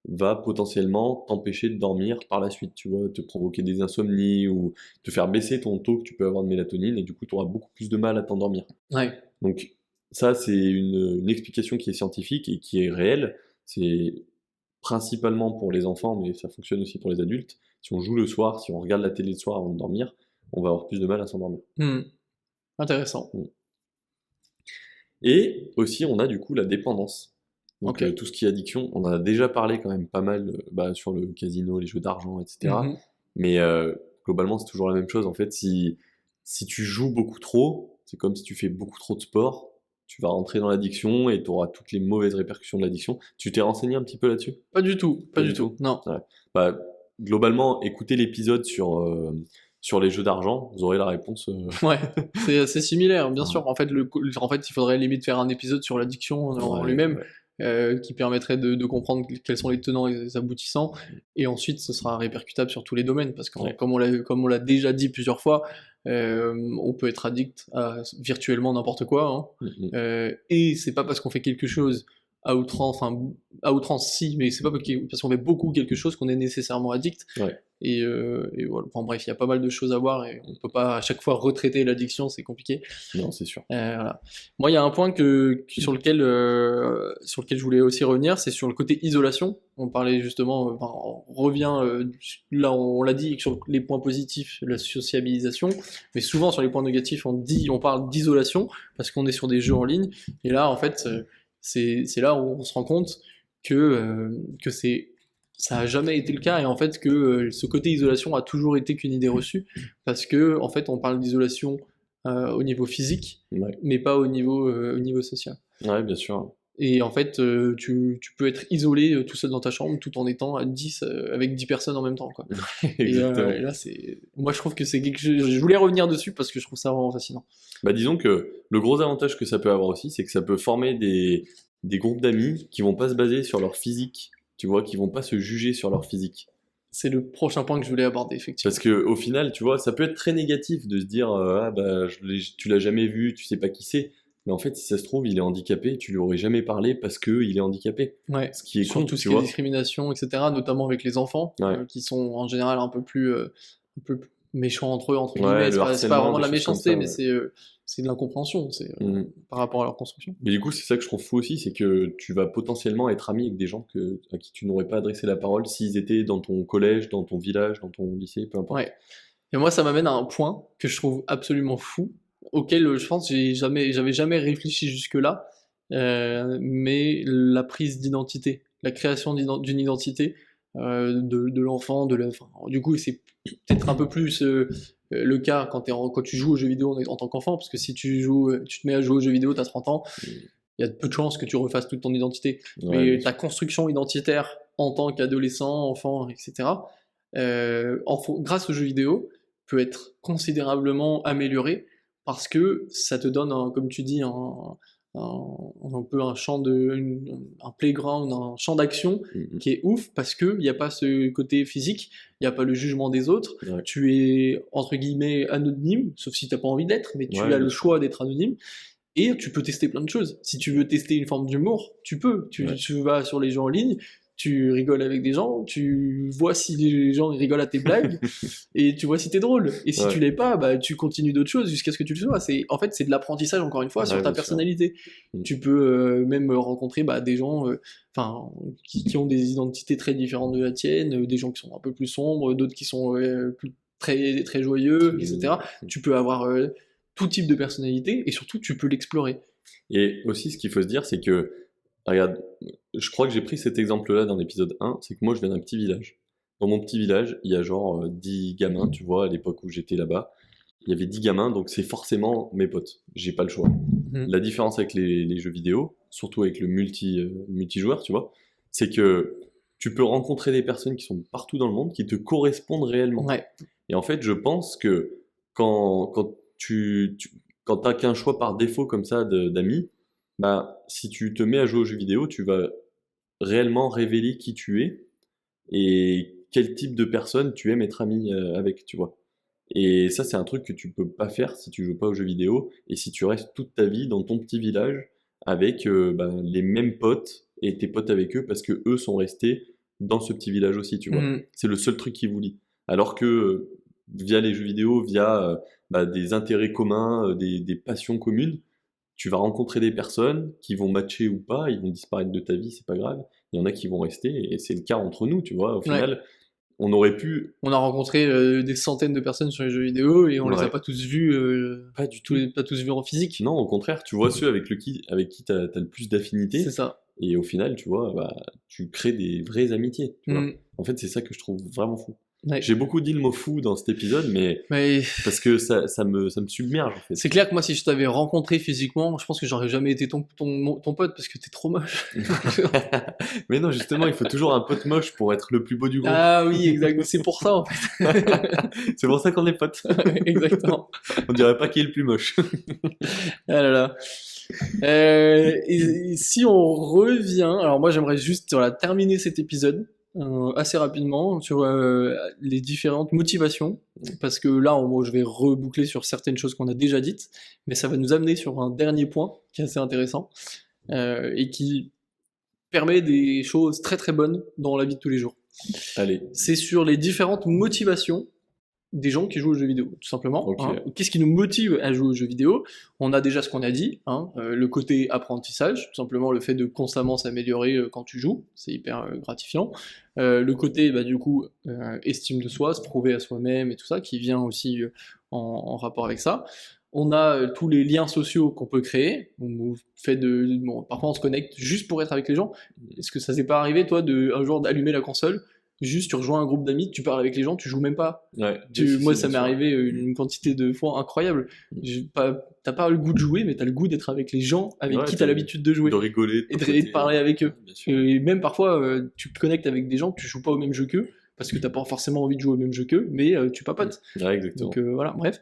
va potentiellement t'empêcher de dormir par la suite, tu vois, te provoquer des insomnies ou te faire baisser ton taux que tu peux avoir de mélatonine et du coup tu auras beaucoup plus de mal à t'endormir. Ouais. Donc ça, c'est une explication qui est scientifique et qui est réelle. C'est principalement pour les enfants, mais ça fonctionne aussi pour les adultes. Si on joue le soir, si on regarde la télé le soir avant de dormir, on va avoir plus de mal à s'endormir. Mhm. Intéressant. Et aussi, on a du coup la dépendance. Donc Ok. tout ce qui est addiction, on en a déjà parlé quand même pas mal sur le casino, les jeux d'argent, etc. Mhm. Mais globalement, c'est toujours la même chose. En fait, si tu joues beaucoup trop, c'est comme si tu fais beaucoup trop de sport, tu vas rentrer dans l'addiction et tu auras toutes les mauvaises répercussions de l'addiction. Tu t'es renseigné un petit peu là-dessus? Pas du tout. Pas du tout. Non. Ouais. Bah, globalement, écoutez l'épisode sur les jeux d'argent, vous aurez la réponse. Ouais, c'est assez similaire, bien Ouais. sûr. En fait, il faudrait limite faire un épisode sur l'addiction en Ouais, lui-même, ouais. qui permettrait de comprendre quels sont les tenants et les aboutissants, et ensuite ce sera répercutable sur tous les domaines, parce que Ouais. comme on l'a déjà dit plusieurs fois, on peut être addict à virtuellement n'importe quoi, hein. Mm, mm. Et c'est pas parce qu'on fait quelque chose à outrance si, mais c'est pas parce qu'on fait beaucoup quelque chose qu'on est nécessairement addict. Ouais. Et voilà. Enfin bref, il y a pas mal de choses à voir et on peut pas à chaque fois retraiter l'addiction, c'est compliqué. Non, c'est sûr. Voilà. Moi, il y a un point sur lequel je voulais aussi revenir, c'est sur le côté isolation. On parlait justement, enfin, on revient là, on l'a dit sur les points positifs, la sociabilisation, mais souvent sur les points négatifs, on parle d'isolation parce qu'on est sur des jeux en ligne. Et là, en fait, c'est là où on se rend compte que ça a jamais été le cas, et en fait que ce côté isolation a toujours été qu'une idée reçue, parce que en fait on parle d'isolation au niveau physique, Ouais. mais pas au niveau social. Ouais, bien sûr. Et en fait, tu peux être isolé tout seul dans ta chambre tout en étant à 10, avec 10 personnes en même temps, quoi. Exactement. Et là, moi je trouve que c'est quelque chose. Je voulais revenir dessus parce que je trouve ça vraiment fascinant. Bah, disons que le gros avantage que ça peut avoir aussi, c'est que ça peut former des groupes d'amis qui vont pas se baser sur leur physique, tu vois, qui vont pas se juger sur leur physique. C'est le prochain point que je voulais aborder, effectivement. Parce que au final, tu vois, ça peut être très négatif de se dire ah bah tu l'as jamais vu, tu sais pas qui c'est. Mais en fait, si ça se trouve, il est handicapé, tu lui aurais jamais parlé parce que il est handicapé. Ouais. Ce qui est Sur con, tout ce tu qui est vois. discrimination, etc., notamment avec les enfants, Ouais. qui sont en général un peu méchants entre eux, entre Ouais, guillemets. le C'est pas harcèlement, vraiment de la des choses comme méchanceté, ça, mais ouais. c'est de l'incompréhension, Mhm. par rapport à leur construction. Mais du coup, c'est ça que je trouve fou aussi, c'est que tu vas potentiellement être ami avec des gens à qui tu n'aurais pas adressé la parole s'ils étaient dans ton collège, dans ton village, dans ton lycée, peu importe. Ouais. Et moi, ça m'amène à un point que je trouve absolument fou, auquel je pense que j'avais jamais réfléchi jusque-là, mais la prise d'identité, la création d'une identité de l'enfant, enfin, du coup, c'est peut-être un peu plus le cas quand tu joues aux jeux vidéo en tant qu'enfant, parce que si tu te mets à jouer aux jeux vidéo, t'as 30 ans, il y a peu de chances que tu refasses toute ton identité. Ouais, Mais bien ta sûr. construction identitaire en tant qu'adolescent, enfant, etc., grâce aux jeux vidéo, peut être considérablement améliorée parce que ça te donne, comme tu dis, un peu un playground, un champ d'action Mhm. qui est ouf parce qu'il n'y a pas ce côté physique, il n'y a pas le jugement des autres, Ouais. tu es entre guillemets anonyme, sauf si tu n'as pas envie d'être, mais tu Ouais, as bien le sûr. choix d'être anonyme. Et tu peux tester plein de choses. Si tu veux tester une forme d'humour, tu peux. Ouais. Tu vas sur les jeux en ligne, tu rigoles avec des gens, tu vois si les gens ils rigolent à tes blagues, et tu vois si t'es drôle. Et si Ouais. tu l'es pas, bah tu continues d'autres choses jusqu'à ce que tu le sois. En fait, c'est de l'apprentissage, encore une fois, sur Ouais, ta bien sûr. personnalité. Mm. Tu peux même rencontrer des gens qui ont des identités très différentes de la tienne, des gens qui sont un peu plus sombres, d'autres qui sont très, très joyeux, etc. Tu peux avoir tout type de personnalité, et surtout, tu peux l'explorer. Et aussi, ce qu'il faut se dire, c'est que, regarde, je crois que j'ai pris cet exemple-là dans l'épisode 1, c'est que moi, je viens d'un petit village. Dans mon petit village, il y a genre 10 gamins, tu vois, à l'époque où j'étais là-bas. Il y avait 10 gamins, donc c'est forcément mes potes. J'ai pas le choix. La différence avec les jeux vidéo, surtout avec le multijoueur, tu vois, c'est que tu peux rencontrer des personnes qui sont partout dans le monde, qui te correspondent réellement. Ouais. Et en fait, je pense que quand quand t'as qu'un choix par défaut comme ça d'amis, bah, si tu te mets à jouer aux jeux vidéo, tu vas réellement révéler qui tu es et quel type de personne tu aimes être ami avec, tu vois. Et ça, c'est un truc que tu peux pas faire si tu joues pas aux jeux vidéo et si tu restes toute ta vie dans ton petit village avec les mêmes potes et tes potes avec eux parce que eux sont restés dans ce petit village aussi, tu vois. C'est le seul truc qui vous lie. Alors que via les jeux vidéo, via des intérêts communs, des passions communes, tu vas rencontrer des personnes qui vont matcher ou pas, ils vont disparaître de ta vie, c'est pas grave. Il y en a qui vont rester, et c'est le cas entre nous, tu vois. Au final, on aurait pu. On a rencontré des centaines de personnes sur les jeux vidéo et on les a Ouais. pas tous vus, Pas du tout. pas tous vus en physique. Non, au contraire, tu vois ceux avec qui t'as le plus d'affinité, C'est ça. et au final, tu vois, tu crées des vraies amitiés, tu vois. En fait, c'est ça que je trouve vraiment fou. Ouais. J'ai beaucoup dit le mot fou dans cet épisode, mais parce que ça me submerge, en fait. C'est clair que moi, si je t'avais rencontré physiquement, je pense que j'aurais jamais été ton pote parce que t'es trop moche. Mais non, justement, il faut toujours un pote moche pour être le plus beau du groupe. Ah oui, exact. C'est pour ça, en fait. C'est pour ça qu'on est potes. Exactement. On dirait pas qui est le plus moche. Ah là là. Et si on revient, alors moi j'aimerais juste terminer cet épisode assez rapidement sur les différentes motivations, parce que là je vais reboucler sur certaines choses qu'on a déjà dites, mais ça va nous amener sur un dernier point qui est assez intéressant et qui permet des choses très très bonnes dans la vie de tous les jours. Allez. C'est sur les différentes motivations des gens qui jouent aux jeux vidéo, tout simplement. Okay. Hein. Qu'est-ce qui nous motive à jouer aux jeux vidéo? On a déjà ce qu'on a dit, le côté apprentissage, tout simplement le fait de constamment s'améliorer quand tu joues, c'est hyper gratifiant. Le côté, du coup, estime de soi, se prouver à soi-même et tout ça, qui vient aussi en rapport avec ça. On a tous les liens sociaux qu'on peut créer. Parfois on se connecte juste pour être avec les gens. Est-ce que ça s'est pas arrivé, toi, un jour d'allumer la console, juste tu rejoins un groupe d'amis, tu parles avec les gens, tu joues même pas. Ouais, Moi, ça m'est arrivé une quantité de fois incroyable. T'as pas le goût de jouer, mais t'as le goût d'être avec les gens avec qui t'as l'habitude de jouer. De rigoler. Et de parler avec eux. Et même parfois, tu te connectes avec des gens, tu joues pas au même jeu qu'eux, parce que t'as pas forcément envie de jouer au même jeu qu'eux, mais tu papotes. Ouais, exactement. Donc voilà, bref.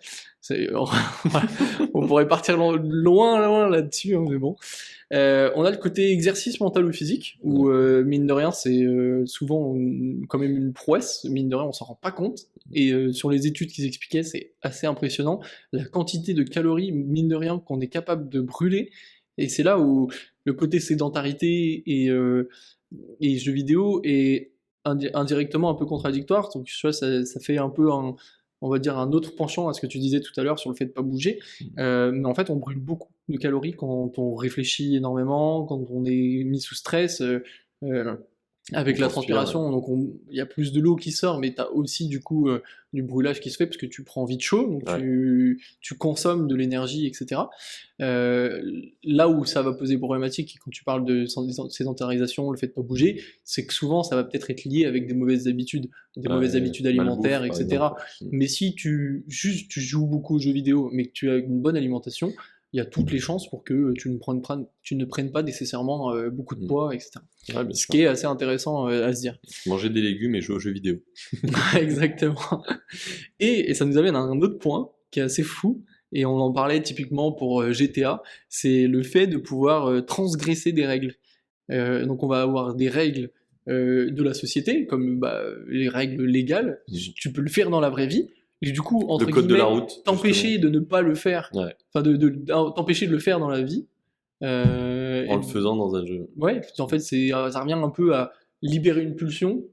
On pourrait partir loin là-dessus, mais bon. On a le côté exercice mental ou physique, où mine de rien, c'est souvent quand même une prouesse, mine de rien, on s'en rend pas compte. Et sur les études qu'ils expliquaient, c'est assez impressionnant, la quantité de calories, mine de rien, qu'on est capable de brûler. Et c'est là où le côté sédentarité et jeux vidéo est indirectement un peu contradictoire. Donc tu vois, ça fait un peu on va dire un autre penchant à ce que tu disais tout à l'heure sur le fait de pas bouger. Mais en fait, on brûle beaucoup de calories quand on réfléchit énormément, quand on est mis sous stress, avec la transpiration. Donc il y a plus de l'eau qui sort, mais tu as aussi du coup du brûlage qui se fait parce que tu prends vite chaud, donc tu consommes de l'énergie, etc. Là où ça va poser problématique, quand tu parles de sédentarisation, le fait de pas bouger, c'est que souvent ça va peut-être être lié avec des mauvaises habitudes alimentaires, etc. Mais si tu joues beaucoup aux jeux vidéo, mais que tu as une bonne alimentation, il y a toutes les chances pour que tu ne prennes pas nécessairement beaucoup de poids, etc. Ouais, ce qui est assez intéressant à se dire. Manger des légumes et jouer aux jeux vidéo. Exactement. Et ça nous amène à un autre point qui est assez fou, et on en parlait typiquement pour GTA, c'est le fait de pouvoir transgresser des règles. Donc on va avoir des règles de la société, comme les règles légales, tu peux le faire dans la vraie vie, et du coup, entre guillemets, de la route, t'empêcher de ne pas le faire, enfin t'empêcher de le faire dans la vie. En le faisant dans un jeu. Ouais, en fait, ça revient un peu à libérer une pulsion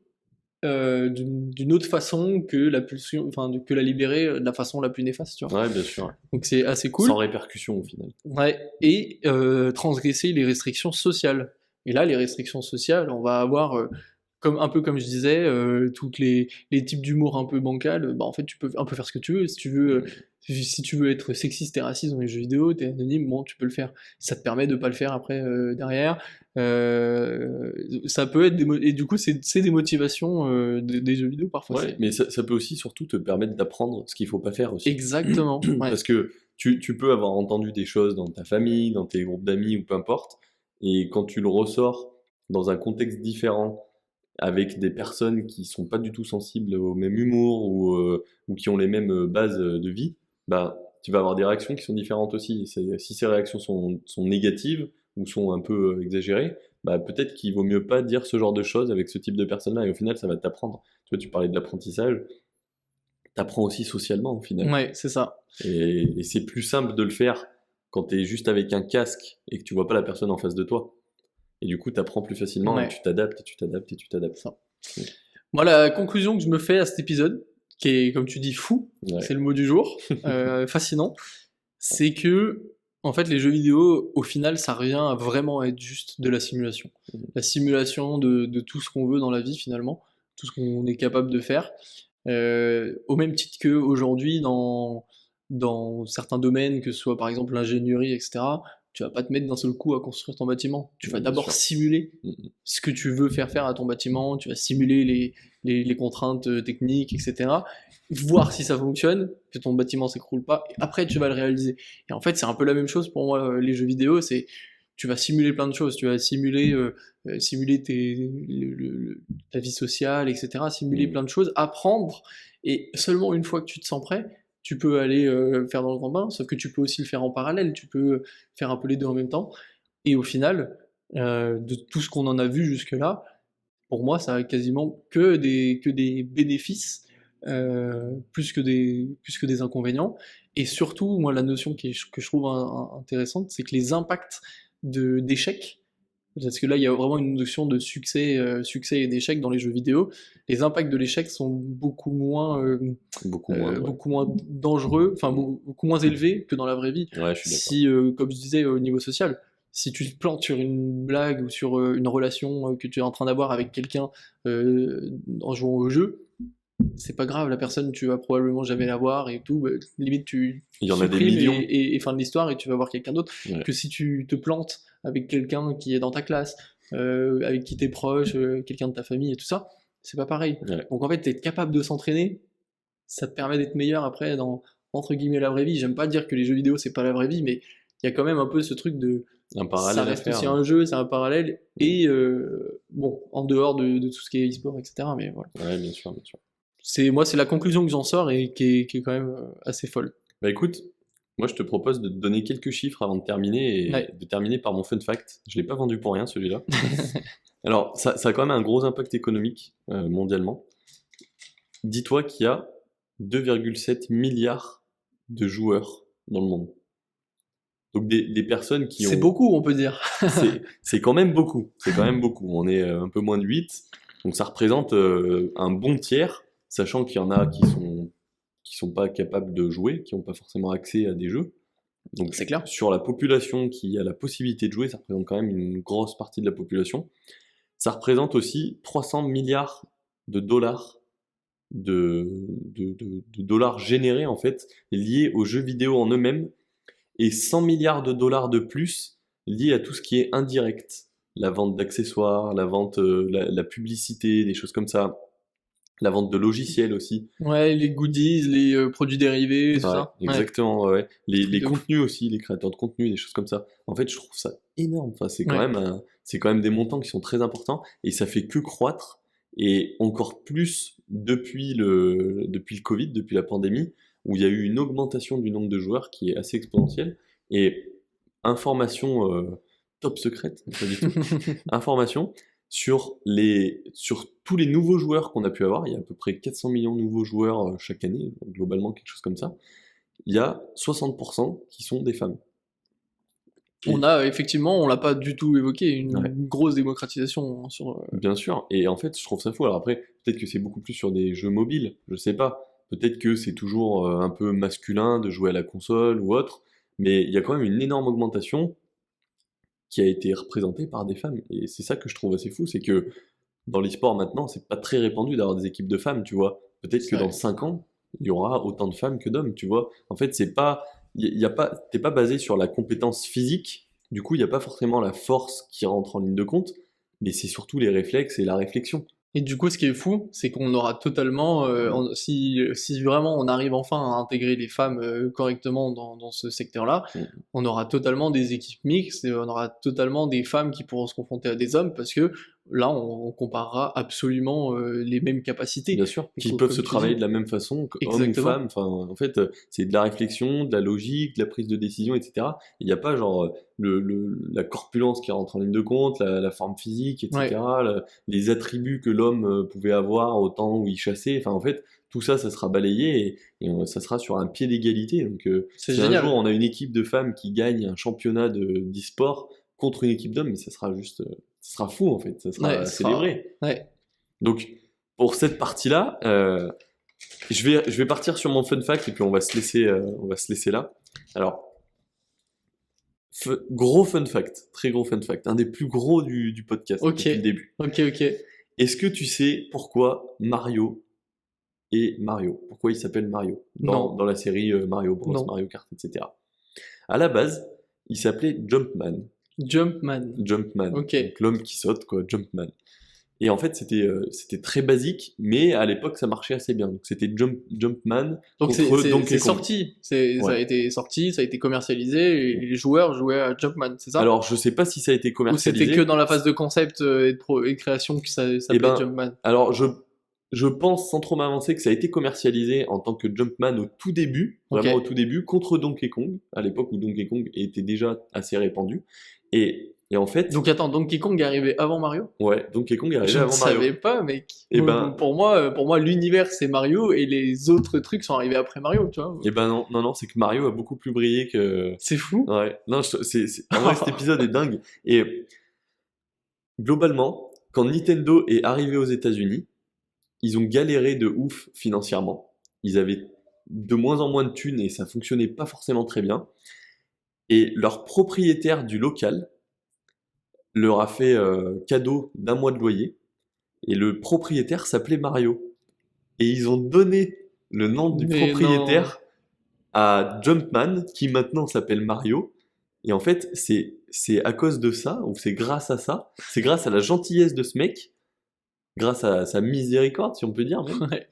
d'une autre façon que la pulsion, enfin que la libérer de la façon la plus néfaste, tu vois. Ouais, bien sûr. Donc c'est assez cool. Sans répercussion au final. Ouais, et transgresser les restrictions sociales. Et là, les restrictions sociales, on va avoir, un peu comme je disais, toutes les types d'humour un peu bancal, bah en fait, tu peux un peu faire ce que tu veux. Si tu veux être sexiste et raciste dans les jeux vidéo, t'es anonyme, bon, tu peux le faire. Ça te permet de pas le faire après derrière. Ça peut être et du coup, c'est des motivations des jeux vidéo parfois. Ouais, mais ça peut aussi surtout te permettre d'apprendre ce qu'il faut pas faire aussi. Exactement. Ouais. Parce que tu peux avoir entendu des choses dans ta famille, dans tes groupes d'amis ou peu importe, et quand tu le ressors dans un contexte différent, avec des personnes qui sont pas du tout sensibles au même humour ou qui ont les mêmes bases de vie, bah, tu vas avoir des réactions qui sont différentes aussi. Si ces réactions sont négatives ou sont un peu exagérées, bah, peut-être qu'il vaut mieux pas dire ce genre de choses avec ce type de personnes-là. Et au final, ça va t'apprendre. Tu vois, tu parlais de l'apprentissage. T'apprends aussi socialement au final. Ouais, c'est ça. Et c'est plus simple de le faire quand t'es juste avec un casque et que tu vois pas la personne en face de toi. Et du coup, t'apprends plus facilement Ouais. et tu t'adaptes et tu t'adaptes et tu t'adaptes. Ça. Moi, la conclusion que je me fais à cet épisode, qui est, comme tu dis, fou, Ouais. c'est le mot du jour, fascinant, c'est que, en fait, les jeux vidéo, au final, ça revient à vraiment être juste de la simulation. La simulation de tout ce qu'on veut dans la vie, finalement, tout ce qu'on est capable de faire. Au même titre qu'aujourd'hui, dans certains domaines, que ce soit par exemple l'ingénierie, etc., tu vas pas te mettre d'un seul coup à construire ton bâtiment. Tu vas Bien d'abord sûr. simuler Mhm. ce que tu veux faire à ton bâtiment, tu vas simuler les contraintes techniques, etc. Voir si ça fonctionne, que ton bâtiment s'écroule pas, et après tu vas le réaliser. Et en fait, c'est un peu la même chose pour moi, les jeux vidéo, c'est tu vas simuler plein de choses, tu vas simuler ta vie sociale, etc., simuler Mhm. plein de choses, apprendre, et seulement une fois que tu te sens prêt, tu peux aller faire dans le grand bain, sauf que tu peux aussi le faire en parallèle, tu peux faire un peu les deux en même temps, et au final, de tout ce qu'on en a vu jusque-là, pour moi, ça a quasiment que des bénéfices, plus que des inconvénients. Et surtout, moi, la notion que je trouve intéressante, c'est que les impacts d'échecs, parce que là, il y a vraiment une notion de succès et d'échec dans les jeux vidéo, les impacts de l'échec sont Beaucoup moins. Ouais. beaucoup moins dangereux, enfin beaucoup moins élevés que dans la vraie vie. Ouais, je suis d'accord. Si, comme je disais, au niveau social, si tu te plantes sur une blague ou sur une relation que tu es en train d'avoir avec quelqu'un en jouant au jeu, c'est pas grave, la personne tu vas probablement jamais la voir et tout, bah, limite tu Il y en a des supprimes millions. et fin de l'histoire et tu vas voir quelqu'un d'autre. Ouais. Que si tu te plantes avec quelqu'un qui est dans ta classe, avec qui t'es proche, quelqu'un de ta famille et tout ça, c'est pas pareil. Ouais. Donc en fait, t'es capable de s'entraîner, ça te permet d'être meilleur après dans, entre guillemets, la vraie vie. J'aime pas dire que les jeux vidéo c'est pas la vraie vie, mais il y a quand même un peu ce truc de Un ça parallèle à reste faire. aussi un jeu, c'est un parallèle, et bon, en dehors de tout ce qui est e-sport, etc. Mais voilà. Ouais, bien sûr, bien sûr. Moi, c'est la conclusion que j'en sors et qui est quand même assez folle. Bah écoute, moi je te propose de te donner quelques chiffres avant de terminer et Ouais. de terminer par mon fun fact. Je l'ai pas vendu pour rien celui-là. Alors, ça a quand même un gros impact économique mondialement. Dis-toi qu'il y a 2,7 milliards de joueurs dans le monde. Donc des personnes qui C'est ont... beaucoup, on peut dire. C'est quand même beaucoup. C'est quand même beaucoup. On est un peu moins de 8. Donc ça représente un bon tiers, sachant qu'il y en a qui sont pas capables de jouer, qui n'ont pas forcément accès à des jeux. Donc C'est clair. sur la population qui a la possibilité de jouer, ça représente quand même une grosse partie de la population. Ça représente aussi 300 milliards de dollars de dollars générés en fait liés aux jeux vidéo en eux-mêmes et 100 milliards de dollars de plus liés à tout ce qui est indirect. La vente d'accessoires, la vente, la publicité, des choses comme ça. La vente de logiciels aussi. Ouais, les goodies, les produits dérivés, tout Ouais, ça. Ouais. exactement, ouais. Les de ouf. contenus aussi, les créateurs de contenu, des choses comme ça. En fait, je trouve ça énorme. Enfin, c'est quand Ouais. même c'est quand même des montants qui sont très importants et ça fait que croître et encore plus depuis le Covid, depuis la pandémie, où il y a eu une augmentation du nombre de joueurs qui est assez exponentielle. Et information top secrète, pas du tout. Information sur tous les nouveaux joueurs qu'on a pu avoir. Il y a à peu près 400 millions de nouveaux joueurs chaque année, globalement quelque chose comme ça. Il y a 60% qui sont des femmes. On Et a effectivement, on l'a pas du tout évoqué, une ouais, grosse démocratisation hein, sur. bien sûr. Et en fait, je trouve ça fou. Alors après, peut-être que c'est beaucoup plus sur des jeux mobiles, je sais pas. Peut-être que c'est toujours un peu masculin de jouer à la console ou autre, mais il y a quand même une énorme augmentation qui a été représentée par des femmes. Et c'est ça que je trouve assez fou, c'est que dans l'e-sport maintenant, c'est pas très répandu d'avoir des équipes de femmes, tu vois. Peut-être que dans Ouais. 5 ans, il y aura autant de femmes que d'hommes, tu vois. En fait, c'est pas, y a pas, t'es pas basé sur la compétence physique, du coup, il n'y a pas forcément la force qui rentre en ligne de compte, mais c'est surtout les réflexes et la réflexion. Et du coup, ce qui est fou, c'est qu'on aura totalement, si vraiment on arrive enfin à intégrer les femmes correctement dans ce secteur-là, Mm. on aura totalement des équipes mixtes et on aura totalement des femmes qui pourront se confronter à des hommes parce que là, on comparera absolument les mêmes capacités. Bien sûr, Et qu'ils peuvent se comme tu travailler dis, de la même façon, homme ou exactement. femme. Enfin, en fait, c'est de la réflexion, de la logique, de la prise de décision, etc. Il n'y a pas genre la corpulence qui rentre en ligne de compte, la forme physique, Ouais, etc. Les attributs que l'homme pouvait avoir au temps où il chassait. Enfin, en fait, tout ça, ça sera balayé ça sera sur un pied d'égalité. Donc, c'est si un jour génial. on a une équipe de femmes qui gagne un championnat d'e-sport contre une équipe d'hommes, mais ça sera juste, ça sera fou en fait, ça Ouais, sera ce sera. célébré. Ouais. Donc, pour cette partie-là, je vais partir sur mon fun fact et puis on va se laisser là. Alors, gros fun fact, très gros fun fact, un des plus gros du podcast Ok, depuis le début. ok, ok. Est-ce que tu sais pourquoi Mario est Mario? Pourquoi il s'appelle Mario Non, dans la série Mario Bros, non. Mario Kart, etc. À la base, il s'appelait Jumpman. Jumpman. Jumpman, Ok. donc l'homme qui saute, quoi, Jumpman. Et en fait, c'était très basique, mais à l'époque, ça marchait assez bien. Donc c'était Jumpman Donc contre c'est Donkey Kong. sorti, ça Ouais. a été sorti, ça a été commercialisé et les joueurs jouaient à Jumpman, c'est ça? Alors, je sais pas si ça a été Ou c'était que commercialisé. dans la phase de concept et de création que ça Eh s'appelait ben, Jumpman? alors je pense sans trop m'avancer que ça a été commercialisé en tant que Jumpman au tout début, Ok. vraiment au tout début, contre Donkey Kong, à l'époque où Donkey Kong était déjà assez répandu. Et en fait, Donc attends, Donkey Kong est arrivé avant Mario? ouais, Donkey Kong est arrivé Je ne avant Mario. savais pas, mec. Eh ben, Pour moi, l'univers c'est Mario et les autres trucs sont arrivés après Mario, tu vois. eh ben non, non, non, c'est que Mario a beaucoup plus brillé que. C'est fou. Ouais, non, en vrai, cet épisode est dingue. Et globalement, quand Nintendo est arrivé aux États-Unis, ils ont galéré de ouf financièrement. Ils avaient de moins en moins de thunes et ça fonctionnait pas forcément très bien. Et leur propriétaire du local leur a fait cadeau d'un mois de loyer. Et le propriétaire s'appelait Mario. Et ils ont donné le nom du Mais non. propriétaire à Jumpman, qui maintenant s'appelle Mario. Et en fait, c'est à cause de ça, ou c'est grâce à ça, c'est grâce à la gentillesse de ce mec, grâce à sa miséricorde, si on peut dire même, Ouais.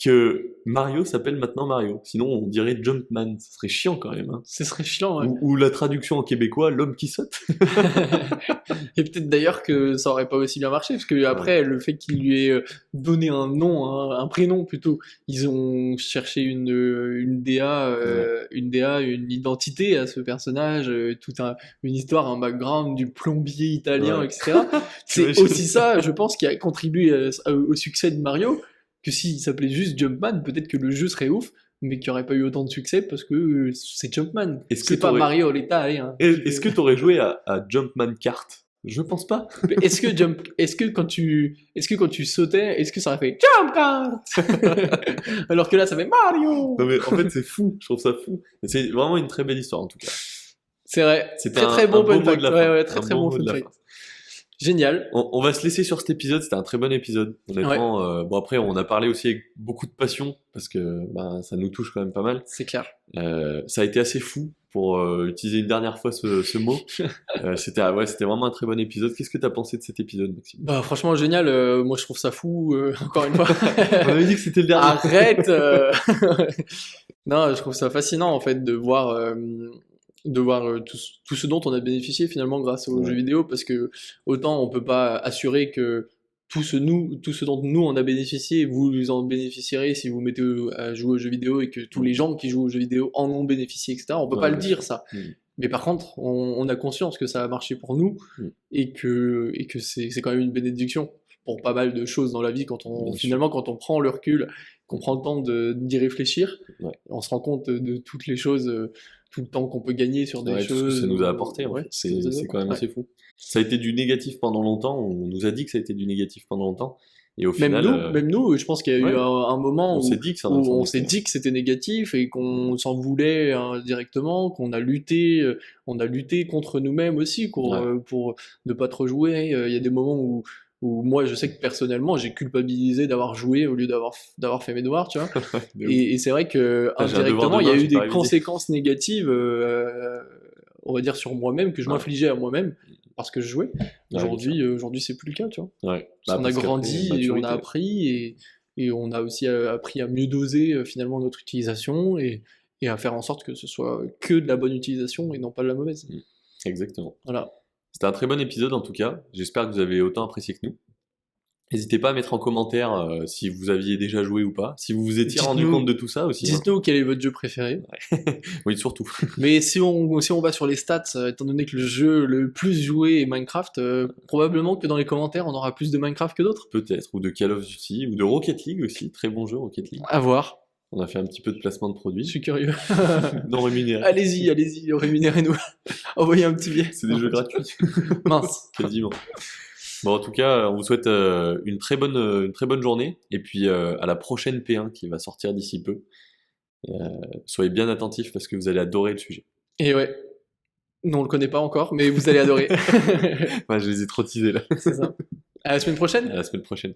que Mario s'appelle maintenant Mario. Sinon, on dirait Jumpman. Ça serait chiant quand même, hein. Ce serait chiant, ouais. Ou la traduction en québécois, l'homme qui saute. Et peut-être d'ailleurs que ça aurait pas aussi bien marché, parce que Ouais, après, le fait qu'il lui ait donné un nom, un prénom plutôt, ils ont cherché une DA, ouais. une identité à ce personnage, une histoire, un background du plombier italien, Ouais. etc. C'est T'imagines. aussi ça, je pense, qui a contribué au succès de Mario, que s'il s'appelait juste Jumpman, peut-être que le jeu serait ouf, mais qu'il n'y aurait pas eu autant de succès parce que c'est Jumpman. Est-ce que C'est pas t'aurais, Mario l'Italien. est-ce que t'aurais joué à Jumpman Kart? Je pense pas. Mais est-ce que quand tu sautais, est-ce que ça aurait fait Jump Kart alors que là ça fait Mario? Non mais en fait c'est fou, je trouve ça fou. Et c'est vraiment une très belle histoire en tout cas. C'est vrai, C'était très très un bon beau fun mot de fact. la Ouais fin. ouais, très Un très beau bon mot fun de la fin. fact. Génial. On va se laisser sur cet épisode, c'était un très bon épisode. Ouais, Honnêtement, bon après on a parlé aussi avec beaucoup de passion parce que ben, ça nous touche quand même pas mal. c'est clair. Ça a été assez fou pour utiliser une dernière fois ce mot. C'était vraiment un très bon épisode. Qu'est-ce que t'as pensé de cet épisode, Maxime? Bah franchement génial. Moi je trouve ça fou. Encore une fois. On avait dit que c'était le dernier. Arrête. Non, je trouve ça fascinant en fait de voir tout ce dont on a bénéficié finalement grâce aux jeux Ouais, vidéo parce que autant on peut pas assurer que tout ce dont nous on a bénéficié, vous en bénéficierez si vous mettez à jouer aux jeux vidéo et que tous les gens qui jouent aux jeux vidéo en ont bénéficié, etc. On peut pas ouais, le bien sûr. dire ça. Mm, Mais par contre, on a conscience que ça a marché pour nous mm, et que c'est quand même une bénédiction pour pas mal de choses dans la vie quand bien sûr. finalement quand on prend le recul, qu'on prend le temps d'y réfléchir, Ouais. on se rend compte de toutes les choses tout le temps qu'on peut gagner sur des Ouais, tout ce que choses. ça nous a apporté, en Ouais, fait. ça nous a- C'est quand même ouais. assez fou. Ça a été du négatif pendant longtemps, on nous a dit que ça a été du négatif pendant longtemps, et au Même final, nous, même nous, je pense qu'il y a eu ouais, un moment on s'est dit que ça où en on s'est était. dit que c'était négatif et qu'on s'en voulait directement, qu'on a on a lutté contre nous-mêmes aussi Ouais, pour ne pas trop jouer. Il y a des moments où moi, je sais que personnellement, j'ai culpabilisé d'avoir joué au lieu d'avoir fait mes devoirs, tu vois. de ouf. Et c'est vrai que Putain, j'ai un devoir indirectement, il y a demain, eu j'ai pas des révisé. conséquences négatives, on va dire sur moi-même, que je Ouais, m'infligeais à moi-même parce que je jouais. ouais, bien sûr. Aujourd'hui, c'est plus le cas, tu vois. Ouais. Parce Bah, qu'on a parce qu'après, grandi et on a maturité. appris et on a aussi appris à mieux doser finalement notre utilisation et à faire en sorte que ce soit que de la bonne utilisation et non pas de la mauvaise. Mm. Exactement. Voilà. C'était un très bon épisode en tout cas. J'espère que vous avez autant apprécié que nous. N'hésitez pas à mettre en commentaire si vous aviez déjà joué ou pas, si vous vous étiez rendu compte Dites-nous, de tout ça aussi. Hein. dites-nous quel est votre jeu préféré. Oui, surtout. Mais si on va sur les stats, étant donné que le jeu le plus joué est Minecraft, probablement que dans les commentaires on aura plus de Minecraft que d'autres. Peut-être. Ou de Call of Duty, ou de Rocket League aussi. Très bon jeu, Rocket League. À voir. On a fait un petit peu de placement de Je produits. suis curieux. Non rémunérés. Allez-y, rémunérez-nous. Envoyez un petit billet. C'est des jeux gratuits. Mince. Quasiment. Bon, en tout cas, on vous souhaite une très bonne journée. Et puis à la prochaine P1 qui va sortir d'ici peu. Et, soyez bien attentifs parce que vous allez adorer le sujet. Et ouais. Non, on le connaît pas encore, mais vous allez adorer. Ouais, je les ai trop teasés là. C'est ça. À la semaine prochaine. À la semaine prochaine.